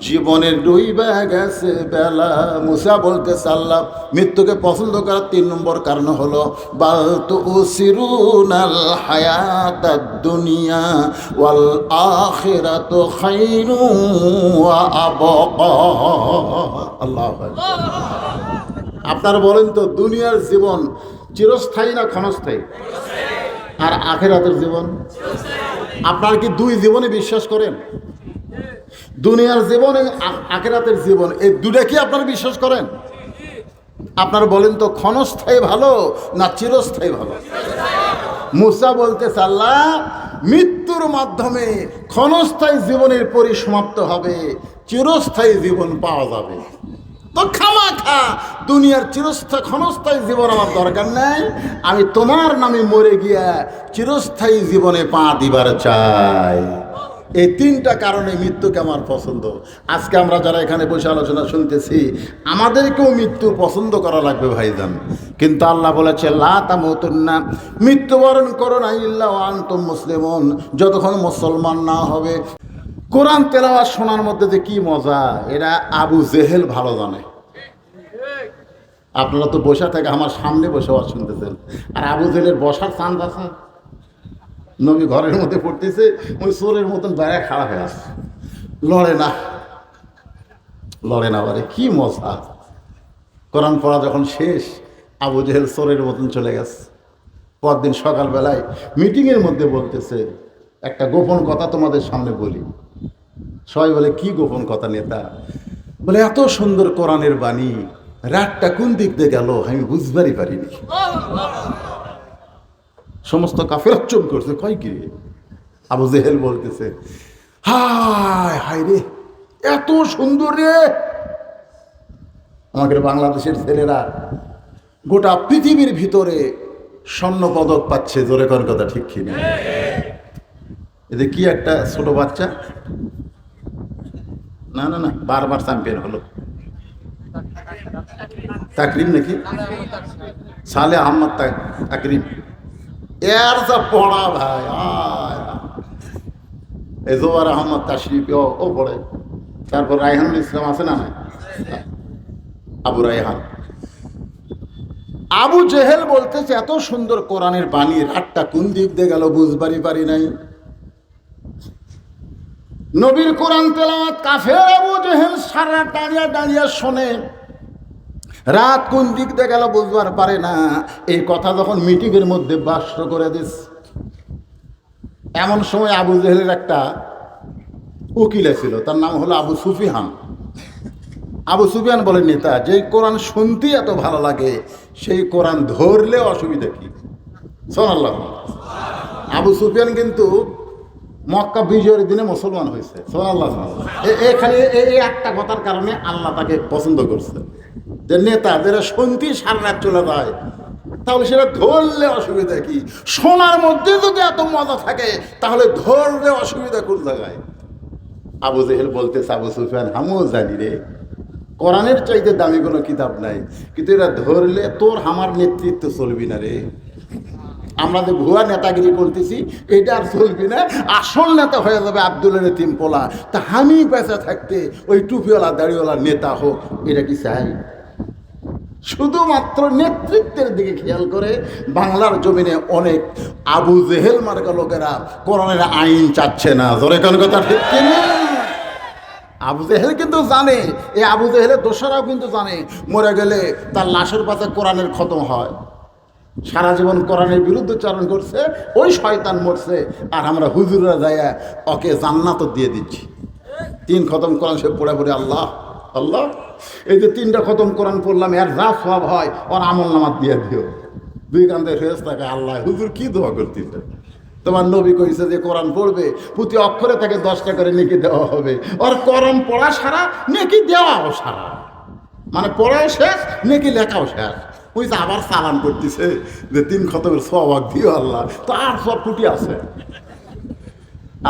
Speaker 1: জীবনের ডুইবা গেছে বেলা। মুসা বলতে আল্লাহ মৃত্যুকে পছন্দ করার 3 নম্বর কারণ হলো বাল তুসিরুনাল হায়াতাদ দুনিয়া ওয়াল আখিরাতু খায়রুন ওয়া আবকা। আল্লাহু আকবার। আপনারা বলেন তো, দুনিয়ার জীবন চিরস্থায়ী না ক্ষণস্থায়ী? আর আখিরাতের জীবন? আপনারা কি 2 জীবনে বিশ্বাস করেন? দুনিয়ার জীবন এবং আখিরাতের জীবন, এই 2টা কি আপনারা বিশ্বাস করেন? আপনারা বলেন তো, ক্ষণস্থায়ী ভালো না চিরস্থায়ী ভালো? মুসা বলতে আল্লাহ মৃত্যুর মাধ্যমে ক্ষণস্থায়ী জীবনের পরিসমাপ্ত হবে, চিরস্থায়ী জীবন পাওয়া যাবে। তো খামাখা দুনিয়ার ক্ষণস্থায়ী জীবন আমার দরকার নাই। আমি তোমার নামে মরে গিয়া চিরস্থায়ী জীবনে পা দিবার চাই। এই 3টা কারণে মৃত্যুকে আমার পছন্দ। আজকে আমরা যারা এখানে বসে আলোচনা শুনতেছি, আমাদেরকেও মৃত্যু পছন্দ করা লাগবে ভাইজান। কিন্তু আল্লাহ বলেছে লা তামুতুন্না, মৃত্যুবরণ করো না ইল্লা ওয়া আনতুম মুসলিমুন, যতক্ষণ মুসলমান না হবে। কোরআন তেলাওয়াত শোনার মধ্যে যে কি মজা, এরা আবু জেহেল ভালো জানে। আপনারা তো বসে থেকে আমার সামনে বসে ওয়াজ শুনতেছেন, আর আবু জেহেলের বসার চান্স আছে? নবী ঘরের মধ্যে পড়তেছে, ওই চোরের মতন বাইরে খাড়া হয়ে আসছে, লড়ে না, লড়ে না। বারে কি মজা! কোরআন পড়া যখন শেষ, আবু জেহেল চোরের মতন চলে গেছে। পরদিন সকালবেলায় মিটিংয়ের মধ্যে বলতেছে, একটা গোপন কথা তোমাদের সামনে বলি। সবাই বলে, কি গোপন কথা নেতা? বলে, এত সুন্দর কোরআনের বাণী, রাতটা কোন দিক দিয়ে গেল আমি বুঝবারই পারিনি। সমস্ত কাফের চুপ করছে, কয় কি? আবু জেহেল বলতেছে, হায় হায় রে, এত সুন্দর রে! আমাদের বাংলাদেশের ছেলেরা গোটা পৃথিবীর ভিতরে স্বর্ণ পদক পাচ্ছে। জোরে কোন কথা ঠিক কিনা? এদের কি একটা ছোট বাচ্চা না না না, বারবার চ্যাম্পিয়ন হলো। তাকরিম নাকি, সালে আহমদ তাকরিম। এর যা পড়া ভাই, এই জোয়ার আহমদ তাশরিফ ও পড়ে। তারপর রায়হানুল ইসলাম আছে না, আবু রায়হান। আবু জেহেল বলতেছে এত সুন্দর কোরআনের বাণী, রাতটা কোন দিক দিয়ে গেল বুঝবারই পারি নাই। নবীর কোরআন তেলাওয়াত কাফের আবু জেহেল সারা দাঁড়িয়ে দাঁড়িয়ে শোনে, রাত কোন দিক দিয়ে গেল বুঝবার পারে না। এই কথা যখন মিটিংয়ের মধ্যে বাস্ট করে দিস, এমন সময় আবু জেহেলের একটা উকিল ছিল, তার নাম হলো আবু সুফিয়ান। আবু সুফিয়ান বলে, নেতা, যে কোরআন শুনতে এত ভালো লাগে সেই কোরআন ধরলে অসুবিধা কি? সুবহানাল্লাহ। আবু সুফিয়ান কিন্তু মক্কা বিজয়ের দিনে মুসলমান হয়েছে। সুবহানাল্লাহ। এখানে এই একটা কথার কারণে আল্লাহ তাকে পছন্দ করছে, যে নেতা যারা শুনতে সারা রাত চলে যায়, তাহলে সেটা ধরলে অসুবিধা কি? শোনার মধ্যে যদি এত মজা থাকে তাহলে ধরলে অসুবিধা কোন জায়গায়? আবু জেহেল বলতেছে, আবু সুফিয়ান, আমিও জানি রে, কোরআনের চাইতে দামি কোনো কিতাব নাই, কিন্তু এটা ধরলে তোর আমার নেতৃত্ব চলবি না রে। আমরা যে ভুয়া নেতাগিরি করতেছি এটা আর চলবি না, আসল নেতা হয়ে যাবে আব্দুলের এতিম পোলা। তা আমি বেঁচে থাকতে ওই টুপিওয়ালা দাড়িওয়ালা নেতা হোক, এটা কি চাই? শুধুমাত্র নেতৃত্বের দিকে খেয়াল করে বাংলার জমিনে অনেক আবু জেহেল মার্কা লোকেরা কোরআনের আইন চাচ্ছে না। জোরে কোন কথা ঠিক কিনা? আবু জেহেল কিন্তু জানে, এই আবু জেহেলের দোসরাও কিন্তু জানে, মরে গেলে তার লাশের পাশে কোরআনের খতম হয়। সারা জীবন কোরআনের বিরুদ্ধে চারণ করছে, ওই শয়তান মরছে, আর আমরা হুজুররা যাইয়া ওকে জান্নাত দিয়ে দিচ্ছি। 3 খতম কোরআন সে পড়ে পড়ে আল্লাহ আল্লাহ, এই যে 3টা খতম কোরআন পড়লাম, এর যা সওয়াব হয় ওর আমল নামাত দিয়ে দিও। 2 কান্দে ফেরেশতাকে, আল্লাহ হুজুর কি দোয়া করতেছে? তোমার নবী কইছে যে কোরআন পড়বে প্রতি অক্ষরে তাকে 10টা করে নেকি দেওয়া হবে। ওর কোরআন পড়া সারা, নেকি দেওয়াও সারা, মানে পড়াও শেষ, নেকি লেখাও শেষ। ওই যে আবার সালাম করতেছে যে 3 খতমের সওয়াব দিও আল্লাহ, তার সব টুটি আছে।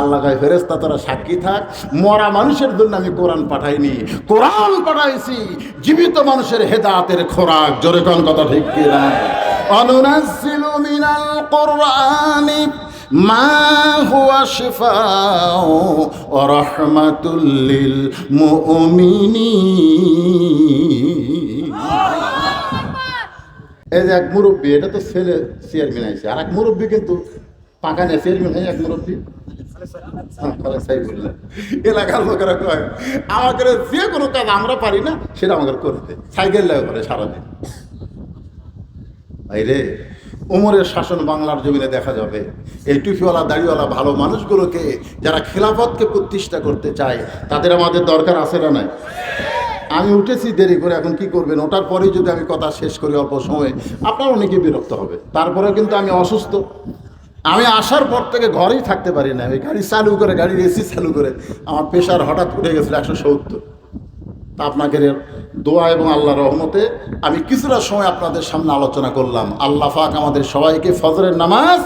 Speaker 1: আল্লাহ কয়, ফেরেশতা তোরা সাক্ষী থাক, মরা মানুষের জন্য আমি কোরআন পাঠাইনি, কোরআন পাঠাইছি জীবিত মানুষের হেদায়েতের খোরাক। জোরে কোন কথা ঠিক কি না? অনুনাজ্জিলু মিনাল কুরআনি মা হুয়া শিফাউ ওয়া রাহমাতুল লিল মুমিনিন। এই যে এক মুরব্বী, এটা তো ছেলে চেয়ারম্যান আছে, আর এক মুরব্বী কিন্তু পাকা নেই, চেয়ারম্যান হয় এক মুরব্বী। এলাকার লোকেরা কয়, আমাকে যে কোনো কাজ আমরা পারি না সেটা আমাকে করতে, সাইকেল লাগে করে সারাদিন। ভাই রে, উমরের শাসন বাংলার জমিনে দেখা যাবে। এই টুপিওয়ালা দাড়িওয়ালা ভালো মানুষগুলোকে, যারা খেলাফতকে প্রতিষ্ঠা করতে চায়, তাদের আমাদের দরকার আছে না নাই? আমি উঠেছি দেরি করে, এখন কি করবেন? ওঠার পরেই যদি আমি কথা শেষ করি অল্প সময়, আপনার অনেকে বিরক্ত হবে। তারপরেও কিন্তু আমি অসুস্থ, আমি আসার পর থেকে ঘরেই থাকতে পারি না। আমি গাড়ি চালু করে, গাড়ির এসি চালু করে আমার প্রেশার হঠাৎ উঠে গেছিলো 170। তা আপনাকে দোয়া এবং আল্লাহর রহমতে আমি কিছুটা সময় আপনাদের সামনে আলোচনা করলাম। আল্লাহ পাক আমাদের সবাইকে ফজরের নামাজ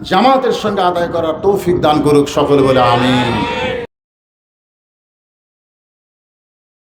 Speaker 1: জামাতের সঙ্গে আদায় করার তৌফিক দান করুক, সকলে বলে আমিন।